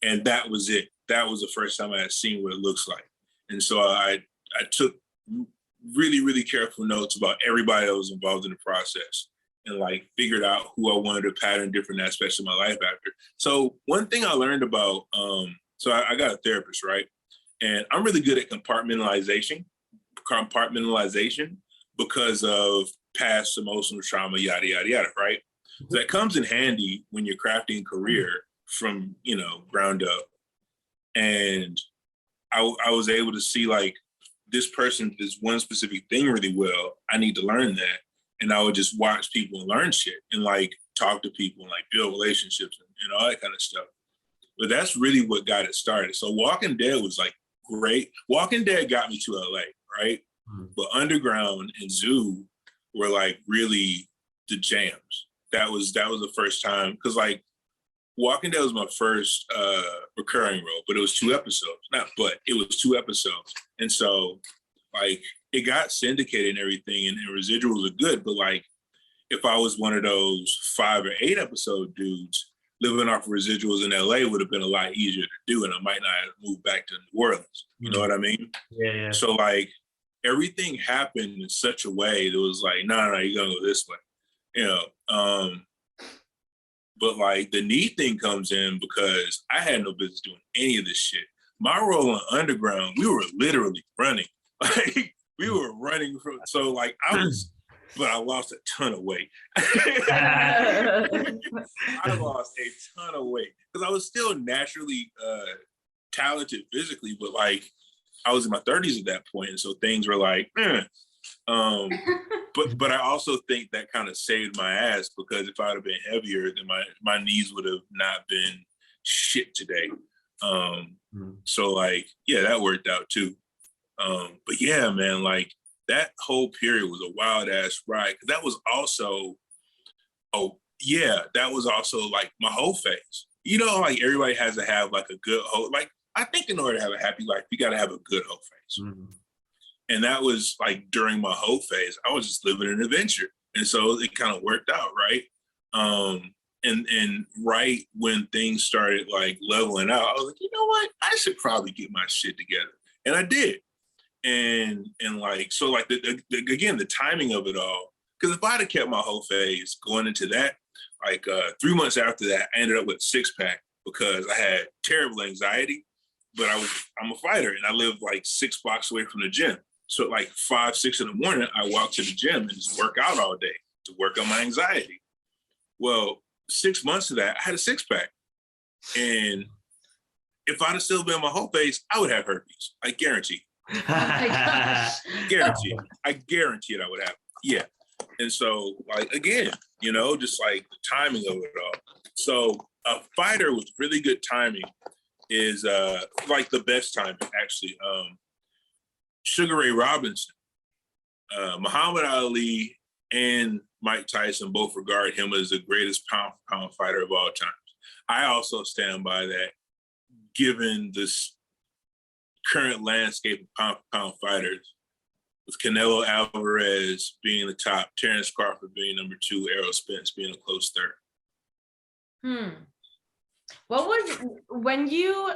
And that was it. That was the first time I had seen what it looks like. And so I took really, really careful notes about everybody that was involved in the process and like figured out who I wanted to pattern different aspects of my life after. So one thing I learned about, so I got a therapist, right? And I'm really good at compartmentalization because of past emotional trauma, yada, yada, yada, right? So that comes in handy when you're crafting a career from, you know, ground up. And I was able to see like, this person does one specific thing really well. I need to learn that. And I would just watch people and learn shit and like talk to people and like build relationships and all that kind of stuff. But that's really what got it started. So Walking Dead was like great. Walking Dead got me to LA, right? But Underground and Zoo were like really the jams. That was the first time, because like Walking Dead was my first recurring role, but it was 2 episodes. It was 2 episodes. And so like it got syndicated and everything, and residuals are good, but like if I was one of those 5 or 8 episode dudes, living off of residuals in LA would have been a lot easier to do, and I might not have moved back to New Orleans. You know what I mean? Yeah. So like everything happened in such a way that was like, no, you're gonna go this way. You know, but like the neat thing comes in because I had no business doing any of this shit. My role on Underground, we were literally running. Like we were running from, so like but I lost a ton of weight. I lost a ton of weight because I was still naturally talented physically, but like I was in my 30s at that point, and so things were like, but I also think that kind of saved my ass, because if I'd have been heavier, then my knees would have not been shit today. So like, yeah, that worked out too. But yeah, man, like that whole period was a wild ass ride. Cause that was also, that was also like my whole phase. You know, like everybody has to have like a good whole, like I think in order to have a happy life, you got to have a good whole phase. Mm-hmm. And that was like during my whole phase, I was just living an adventure. And so it kind of worked out, right? And right when things started like leveling out, I was like, you know what? I should probably get my shit together. And I did. And like, so like again, the timing of it all, because if I'd have kept my whole phase going into that, like 3 months after that, I ended up with a 6-pack because I had terrible anxiety, but I'm a fighter and I live like 6 blocks away from the gym. So at like 5, 6 in the morning, I walk to the gym and just work out all day to work on my anxiety. Well, 6 months of that, I had a 6-pack. And if I'd have still been my whole phase, I would have herpes. I guarantee. Oh my gosh. Guarantee. I guarantee it I would have. Yeah. And so, like, again, you know, just like the timing of it all. So a fighter with really good timing is like the best timing, actually. Sugar Ray Robinson, Muhammad Ali, and Mike Tyson both regard him as the greatest pound fighter of all time. I also stand by that, given this current landscape of pound fighters, with Canelo Alvarez being the top, Terrence Crawford being number 2, Errol Spence being a close third. What was, when you,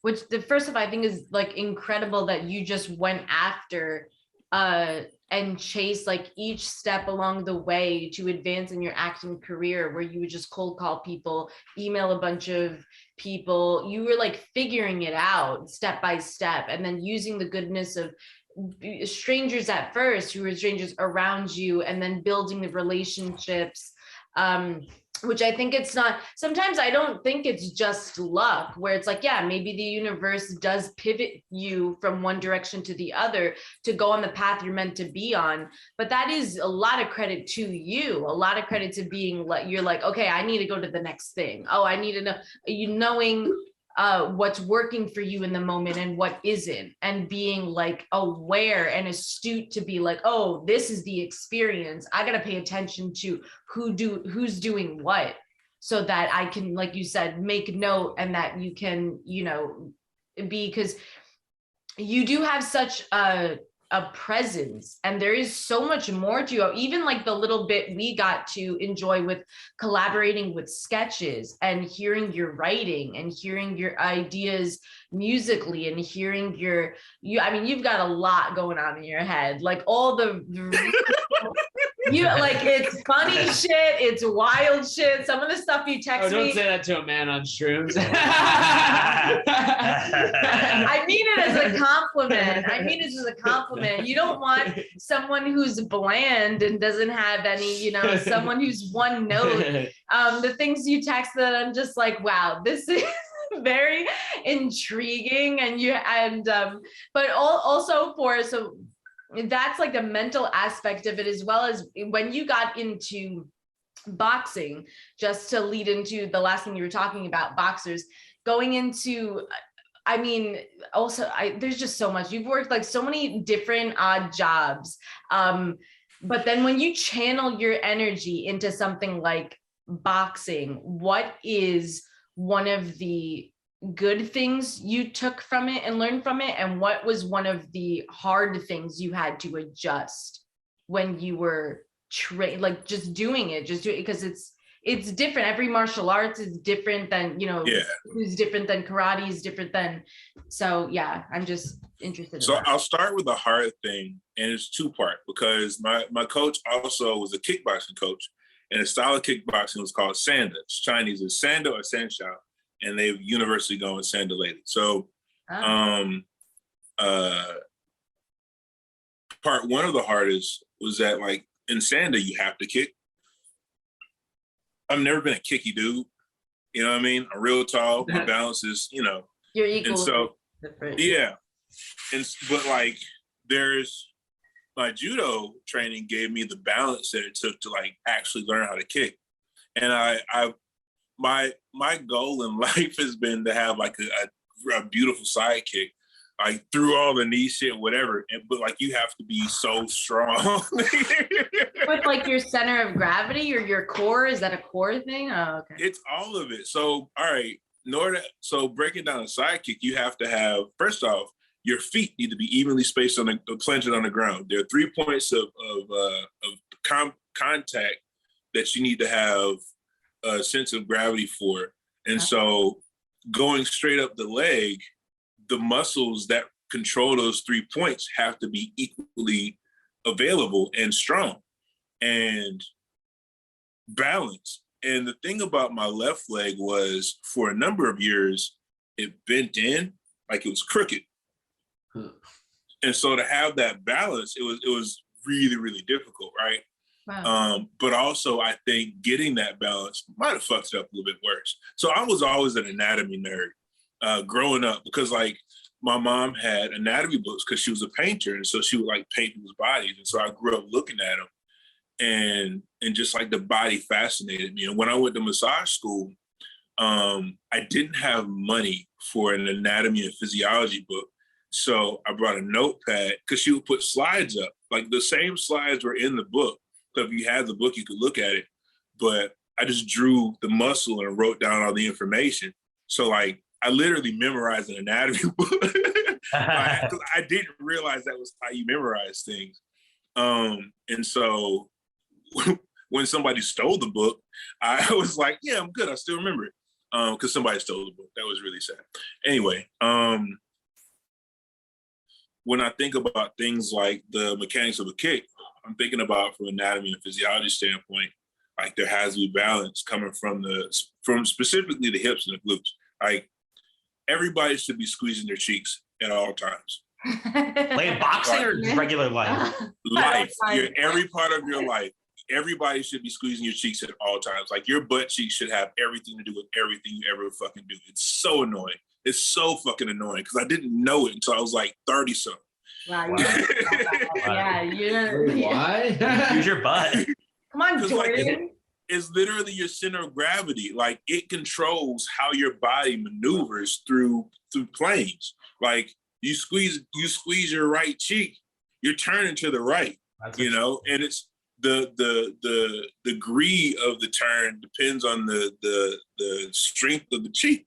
which the first of I think is like incredible that you just went after and chased like each step along the way to advance in your acting career, where you would just cold call people, email a bunch of people. You were like figuring it out step by step, and then using the goodness of strangers at first who were strangers around you, and then building the relationships, which I think it's not, sometimes I don't think it's just luck, where it's like, yeah, maybe the universe does pivot you from one direction to the other to go on the path you're meant to be on. But that is a lot of credit to you, a lot of credit to being like, you're like, okay, I need to go to the next thing. Oh, I need to know, you knowing what's working for you in the moment and what isn't, and being like aware and astute to be like, oh, this is the experience. I got to pay attention to who's doing what, so that I can, like you said, make note, and that you can, you know, because you do have such a presence, and there is so much more to you. Even like the little bit we got to enjoy with collaborating with sketches, and hearing your writing, and hearing your ideas musically, and hearing I mean, you've got a lot going on in your head, like all the you like, it's funny shit, it's wild shit. Some of the stuff you text me. Don't say that to a man on shrooms. I mean it as a compliment. You don't want someone who's bland and doesn't have any, you know, someone who's one note. The things you text that I'm just like, wow, this is very intriguing. But also so that's like the mental aspect of it, as well as when you got into boxing, just to lead into the last thing you were talking about, boxers going into, I mean, also there's just so much, you've worked like so many different odd jobs, but then when you channel your energy into something like boxing, what is one of the good things you took from it and learned from it, and what was one of the hard things you had to adjust when you were like just doing it because it's different. Every martial arts is different than, you know, who's different than karate is different than, so yeah, I'm just interested in that. I'll start with the hard thing, and it's 2-part, because my coach also was a kickboxing coach, and the style of kickboxing was called Sanda. It's Chinese, it's Sanda or Sanshao, and they've universally gone Sanda lately. So part 1 of the hardest was that, like, in Sanda, you have to kick. I've never been a kicky dude. You know what I mean? I'm real tall. My balance is, you know. You're equal. And so, yeah. But like, my judo training gave me the balance that it took to like actually learn how to kick. And my goal in life has been to have like a beautiful sidekick. like through all the knee shit, whatever. But like you have to be so strong. With like your center of gravity or your core, is that a core thing? Oh, okay. It's all of it. So, all right, so breaking down a side kick, you have to have, first off, your feet need to be evenly spaced on the planted on the ground. There are 3 points of contact that you need to have a sense of gravity for. And so going straight up the leg, the muscles that control those 3 points have to be equally available and strong and balanced. And the thing about my left leg was for a number of years, it bent in like it was crooked. And so to have that balance, it was really, really difficult, right? Wow. But also I think getting that balance might have fucked it up a little bit worse. So I was always an anatomy nerd growing up because like my mom had anatomy books because she was a painter. And so she would like paint people's bodies. And so I grew up looking at them and just like the body fascinated me. And when I went to massage school, I didn't have money for an anatomy and physiology book. So I brought a notepad because she would put slides up. Like the same slides were in the book. So if you had the book, you could look at it. But I just drew the muscle and wrote down all the information. So like I literally memorized an anatomy book. I didn't realize that was how you memorize things. And so when somebody stole the book, I was like, yeah, I'm good. I still remember it. Because somebody stole the book. That was really sad. Anyway, when I think about things like the mechanics of a kick, I'm thinking about from anatomy and physiology standpoint, like there has to be balance coming from specifically the hips and the glutes. Like everybody should be squeezing their cheeks at all times. Like boxing or just regular life? Life, every part of your life. Everybody should be squeezing your cheeks at all times. Like your butt cheeks should have everything to do with everything you ever fucking do. It's so annoying. It's so fucking annoying because I didn't know it until I was like 30 something. Wow. Yeah, Why? Use your butt. Come on, Jordan. Like, it's literally your center of gravity. Like it controls how your body maneuvers through planes. Like you squeeze your right cheek, you're turning to the right. You know, and it's the degree of the turn depends on the strength of the cheek.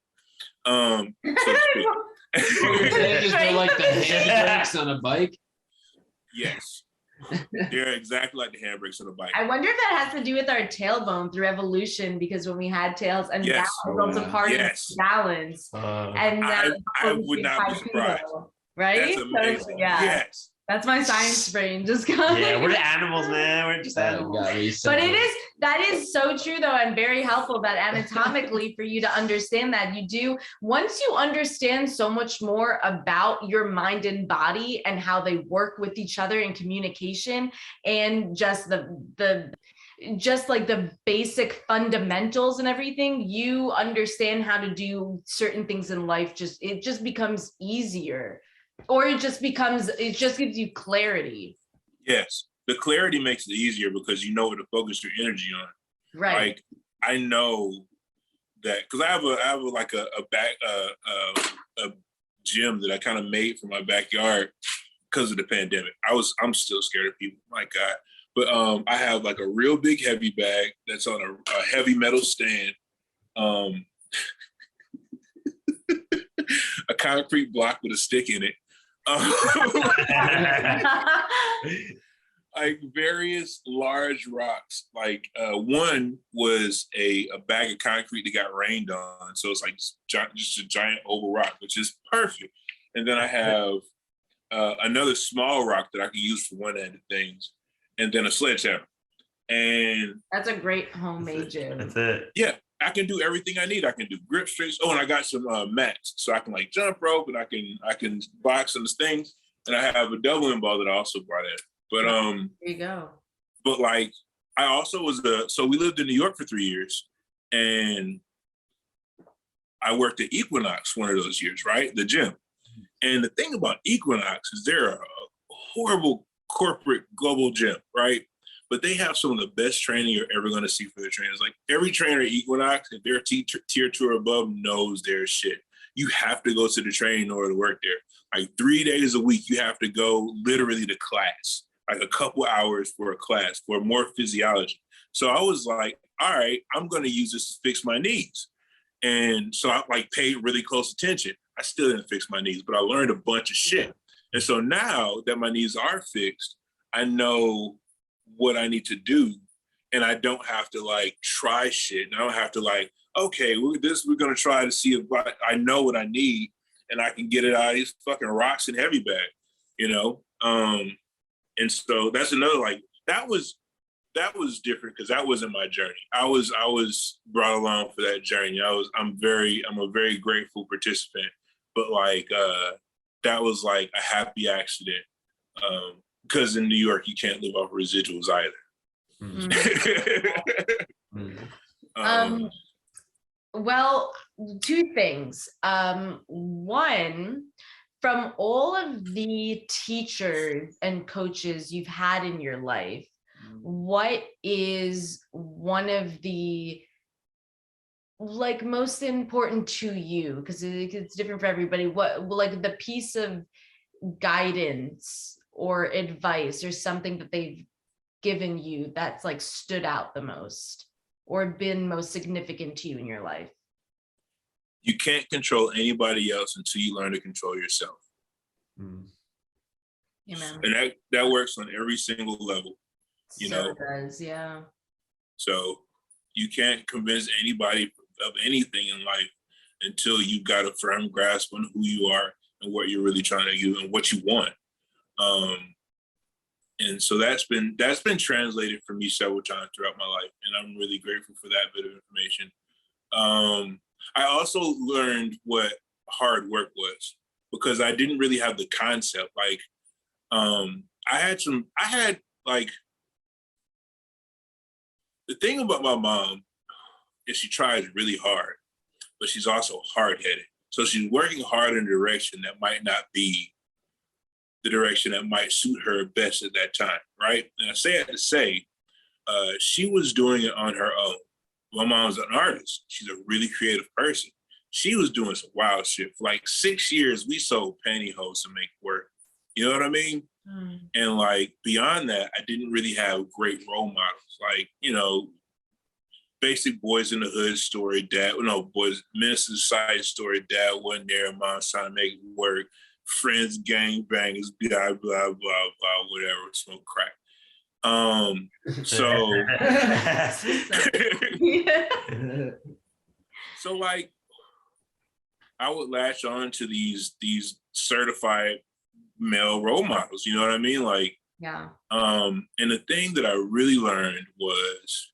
So to speak. They're like the handbrakes on a bike. Yes. They're exactly like the handbrakes on a bike. I wonder if that has to do with our tailbone through evolution, because when we had tails and Yes. balance was a part of balance. And I would not be surprised. Right? That's amazing. So, yeah. Yes. That's my science brain just going. Yeah, we're animals, man. We're just animals. But that is so true though, and very helpful that anatomically for you to understand that you do. Once you understand so much more about your mind and body and how they work with each other in communication and just just like the basic fundamentals and everything, you understand how to do certain things in life. It just becomes easier. Or it just gives you clarity. Yes. The clarity makes it easier because you know where to focus your energy on. Right. Like I know that because I have a gym that I kind of made for my backyard because of the pandemic. I'm still scared of people, my God. But I have like a real big heavy bag that's on a heavy metal stand. A concrete block with a stick in it. Like various large rocks. Like one was a bag of concrete that got rained on, so it's like just a giant oval rock, which is perfect. And then I have another small rock that I can use for one-handed things, and then a sledgehammer. And that's a great homemade gym. That's it. Yeah. I can do everything I need. I can do grip strings. Oh, and I got some mats, so I can like jump rope, and I can box and things. And I have a doubling ball that I also brought in. But there you go. But like I also so we lived in New York for 3 years, and I worked at Equinox one of those years, right? The gym. And the thing about Equinox is they're a horrible corporate global gym, right? But they have some of the best training you're ever going to see for their trainers. Like every trainer at Equinox, if they're tier 2 or above, knows their shit. you have to go to the training in order to work there. Like 3 days a week, you have to go literally to class, like a couple hours for a class for more physiology. So I was like, all right, I'm going to use this to fix my knees. And so I like paid really close attention. I still didn't fix my knees, but I learned a bunch of shit. And so now that my knees are fixed, I know what I need to do. And I don't have to like try shit. And I don't have to like, okay, we're going to try to see if I know what I need and I can get it out of these fucking rocks and heavy bag, you know? And so that's another, like, that was different because that wasn't my journey. I was brought along for that journey. I'm a very grateful participant, but like, that was like a happy accident. Because in New York, you can't live off residuals either. Well, two things. One, from all of the teachers and coaches you've had in your life, what is one of the like most important to you? Because it's different for everybody. What, like, the piece of guidance or advice or something that they've given you that's like stood out the most or been most significant to you in your life? You can't control anybody else until you learn to control yourself. Amen. And that works on every single level, you know? It does, yeah. So you can't convince anybody of anything in life until you've got a firm grasp on who you are and what you're really trying to do and what you want. And so that's been translated for me several times throughout my life, and I'm really grateful for that bit of information. I also learned what hard work was because I didn't really have the concept. Like, the thing about my mom is she tries really hard, but she's also hard-headed. So she's working hard in a direction that might not be the direction that might suit her best at that time, right? And I say it to say, she was doing it on her own. My mom's an artist. She's a really creative person. She was doing some wild shit. For like 6 years, we sold pantyhose to make work. You know what I mean? And like beyond that, I didn't really have great role models. Like, you know, basic boys in the hood story, boys, Minister Society story, dad wasn't there, mom's trying to make it work. Friends, gang bangers, blah, blah, blah, blah, whatever, smoke crack. So like, I would latch on to these certified male role models, you know what I mean? Like, yeah. And the thing that I really learned was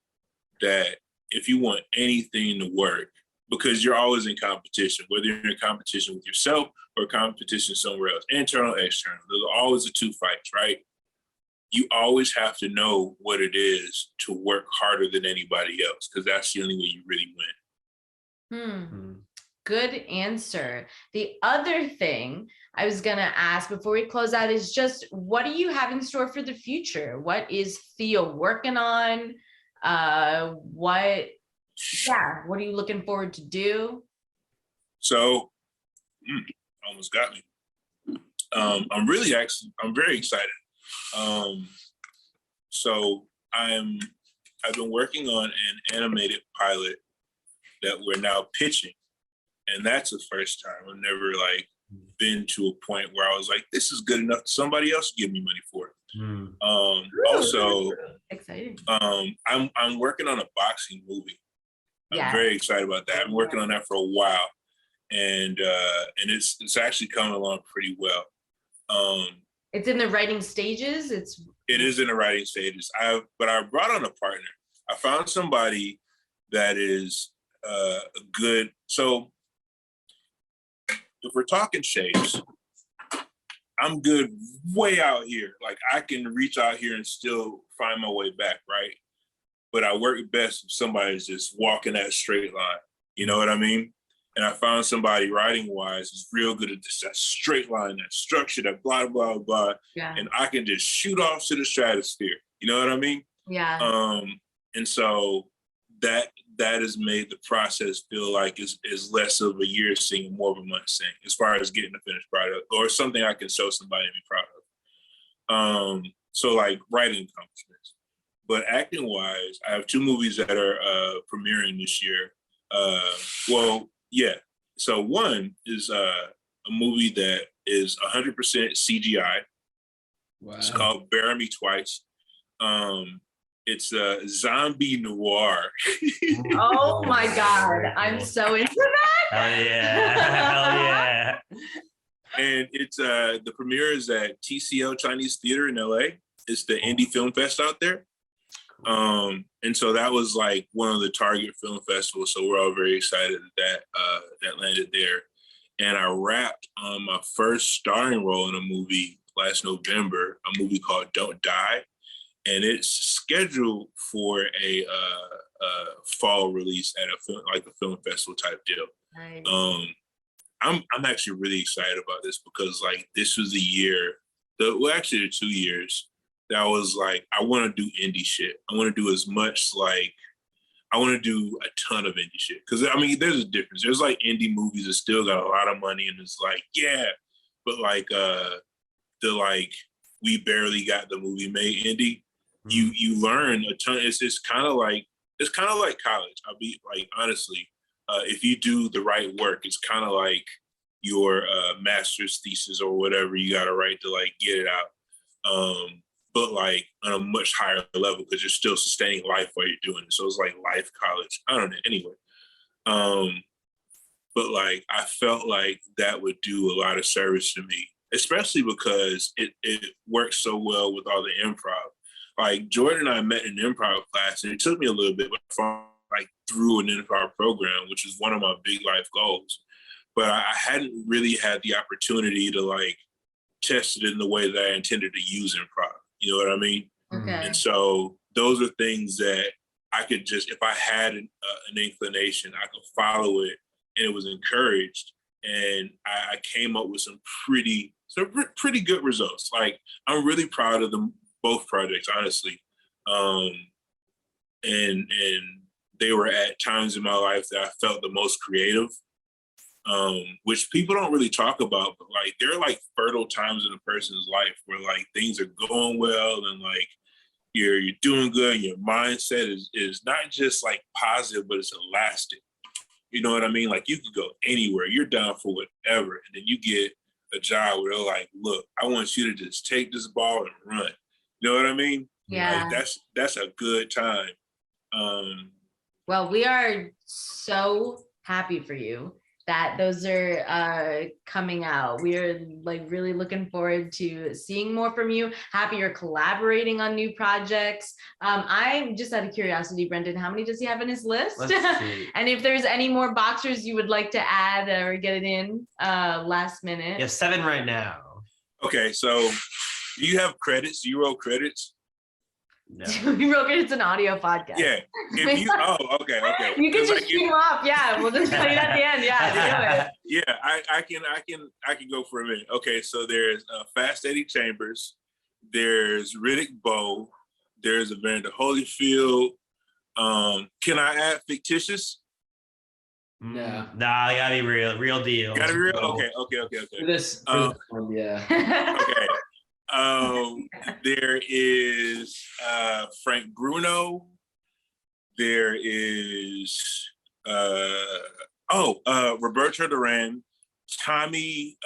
that if you want anything to work, because you're always in competition, whether you're in competition with yourself or competition somewhere else, internal, external, those are always the two fights, right? You always have to know what it is to work harder than anybody else, because that's the only way you really win. Good answer. The other thing I was going to ask before we close out is just, what do you have in store for the future? What is Theo working on? What are you looking forward to do? So, almost got me. I'm very excited. So I've been working on an animated pilot that we're now pitching. And that's the first time. I've never like been to a point where I was like, this is good enough. Somebody else give me money for it. Also, exciting. I'm working on a boxing movie. I'm very excited about that. I've been working on that for a while, and it's actually coming along pretty well. It's in the writing stages. It is in the writing stages. But I brought on a partner. I found somebody that is good. So if we're talking shapes, I'm good way out here. Like I can reach out here and still find my way back, right? But I work best if somebody's just walking that straight line. You know what I mean? And I found somebody writing-wise is real good at this, that straight line, that structure, that blah, blah, blah. Yeah. And I can just shoot off to the stratosphere. You know what I mean? Yeah. And so that that has made the process feel like it's less of a year seeing, more of a month seeing, as far as getting a finished product or something I can show somebody and be proud of. So like writing accomplishments. But acting wise, I have 2 movies that are premiering this year. So one is a movie that is 100% CGI. Wow. It's called Bury Me Twice. It's a zombie noir. Oh my God, I'm so into that. Hell yeah. Hell yeah. And it's the premiere is at TCL Chinese Theater in LA. It's the Indie Film Fest out there. And so that was like one of the target film festivals. So we're all very excited that that landed there. And I wrapped my first starring role in a movie last November, a movie called Don't Die. And it's scheduled for a fall release at a film festival type deal. Nice. I'm actually really excited about this because like this was the year, actually the 2 years that I was like, I want to do indie shit. I want to do as much like, I want to do a ton of indie shit. Because I mean, there's a difference. There's like indie movies that still got a lot of money and it's like, yeah, but like we barely got the movie made indie. You learn a ton. It's kind of like college. I'll be like, honestly, if you do the right work, it's kind of like your master's thesis or whatever you got to write to like get it out. But like on a much higher level because you're still sustaining life while you're doing it. So it's like life college. I don't know. Anyway, but like I felt like that would do a lot of service to me, especially because it works so well with all the improv. Like Jordan and I met in an improv class, and it took me a little bit, but like through an improv program, which is one of my big life goals. But I hadn't really had the opportunity to like test it in the way that I intended to use improv. You know what I mean? Okay. And so those are things that I could just, if I had an inclination, I could follow it, and it was encouraged. And I came up with some pretty good results. Like I'm really proud of them. Both projects, honestly. And they were at times in my life that I felt the most creative, which people don't really talk about, but like they're like fertile times in a person's life where like things are going well and like you're doing good and your mindset is not just like positive, but it's elastic. You know what I mean? Like you could go anywhere, you're down for whatever, and then you get a job where they're like, look, I want you to just take this ball and run. You know what I mean? Yeah. Like that's a good time. Well, we are so happy for you that those are coming out. We are like really looking forward to seeing more from you. Happy you're collaborating on new projects. I'm just out of curiosity, Brendan, how many does he have in his list? And if there's any more boxers you would like to add or get it in last minute. You have 7 right now. Okay, so do you have credits? Do you roll credits? No. We wrote it. It's an audio podcast. Yeah. If you, okay. You can just shoot them off. Yeah, we'll just tell you at the end. Yeah, do it. Yeah, I can go for a minute. Okay, so there's Fast Eddie Chambers, there's Riddick Bowe, there's Evander Holyfield. Can I add fictitious? No. Nah, you gotta be real deal. Gotta be real. Okay. For this one, yeah. Okay. There is Frank Bruno. There is Roberto Duran, Tommy.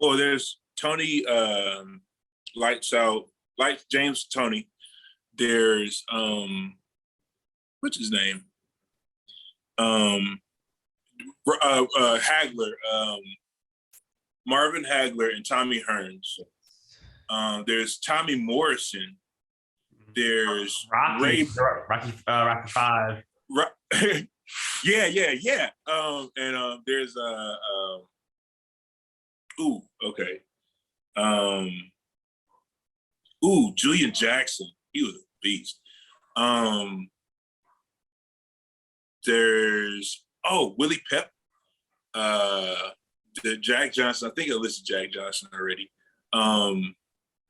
There's Tony. James Tony. There's what's his name? Hagler. Marvin Hagler and Tommy Hearns. There's Tommy Morrison. There's Rocky 5. Yeah. There's Julian Jackson. He was a beast. There's Willie Pep. The Jack Johnson, I think I listed Jack Johnson already.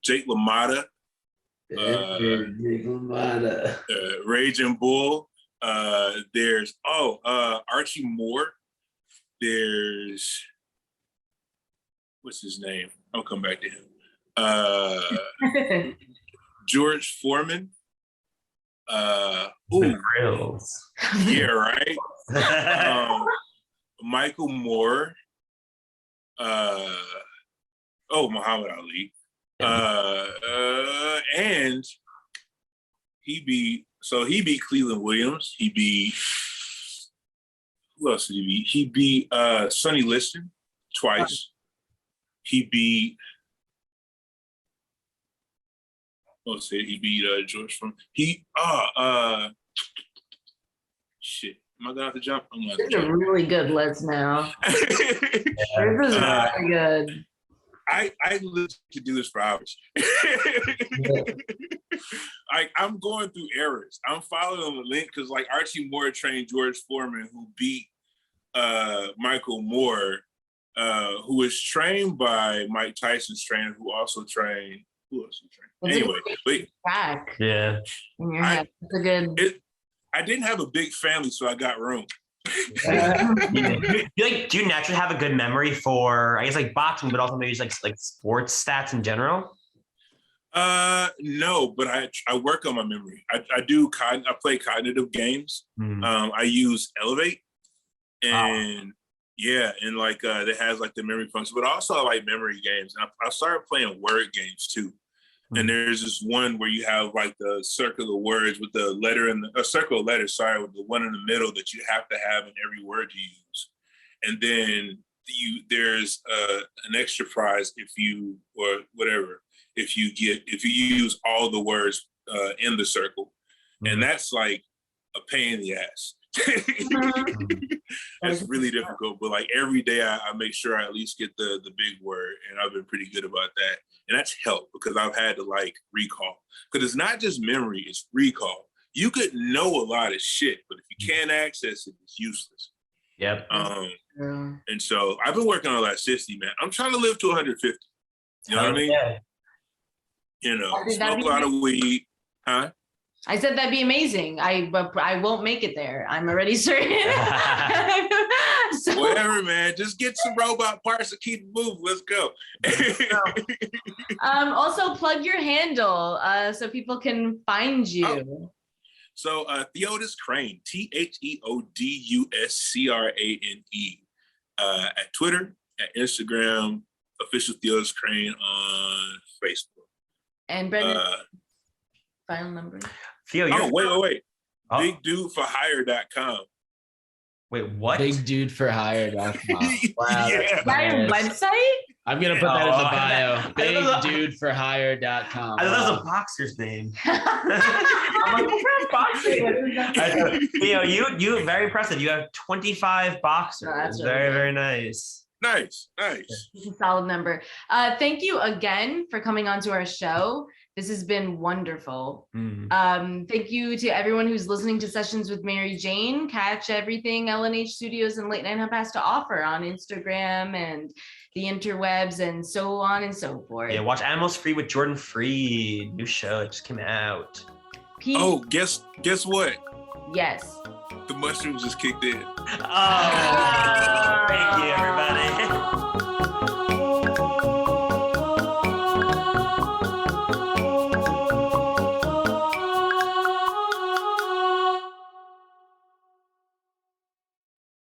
Jake LaMotta. Raging Bull. There's Archie Moore. There's what's his name? I'll come back to him. George Foreman. Grills. Yeah, right. Michael Moore. Muhammad Ali. And he beat Cleveland Williams. He beat who else did he beat? He beat Sonny Liston twice. He beat he beat George from shit. Am I gonna have to jump? This is a really good list now. This is really good. I literally could do this for hours. I'm going through errors. I'm following the link because like Archie Moore trained George Foreman, who beat Michael Moore, who was trained by Mike Tyson's trainer, who also trained. Who else he trained? Anyway, back. Yeah. That's a good. I didn't have a big family, so I got room. Do you naturally have a good memory for, I guess, like boxing, but also maybe just like sports stats in general? No, but I work on my memory. I play cognitive games. I use Elevate, and and like that has like the memory function, but also I like memory games. And I started playing word games too. And there's this one where you have like the circle of words with the letter in a circle of letters, with the one in the middle that you have to have in every word you use. And then there's an extra prize if you use all the words in the circle. And that's like a pain in the ass. It's really difficult, but like every day I make sure I at least get the big word, and I've been pretty good about that. And that's helped because I've had to like recall, because it's not just memory, it's recall. You could know a lot of shit, but if you can't access it, it's useless. Yep. And so I've been working on that 60, man. I'm trying to live to 150. You know what I mean? Yeah. You know, smoke a lot of weed. Huh? I said that'd be amazing. I won't make it there. I'm already certain. So, whatever, man. Just get some robot parts and keep moving. Let's go. Also, plug your handle so people can find you. Oh. So, Theodus Crane, TheodusCrane, at Twitter, at Instagram, official Theodus Crane on Facebook. And Brendan, final number. Theo, wait. BigDudeForHire.com. Wait, what? BigDudeForHire.com. Wow. Yeah. Is that your website? I'm gonna put that in the bio. BigDudeForHire.com. I thought that was a boxer's name. I'm like, boxing. Theo, you very impressive. You have 25 boxers. Oh, that's very, very nice. Nice. It's a solid number. Thank you again for coming on to our show. This has been wonderful. Thank you to everyone who's listening to Sessions with Mary Jane. Catch everything LNH Studios and Late Night Hump has to offer on Instagram and the interwebs and so on and so forth. Yeah, watch Animals Free with Jordan Freed. New show just came out. Peace. Oh, guess what? Yes. The mushrooms just kicked in. Oh, thank you, everybody.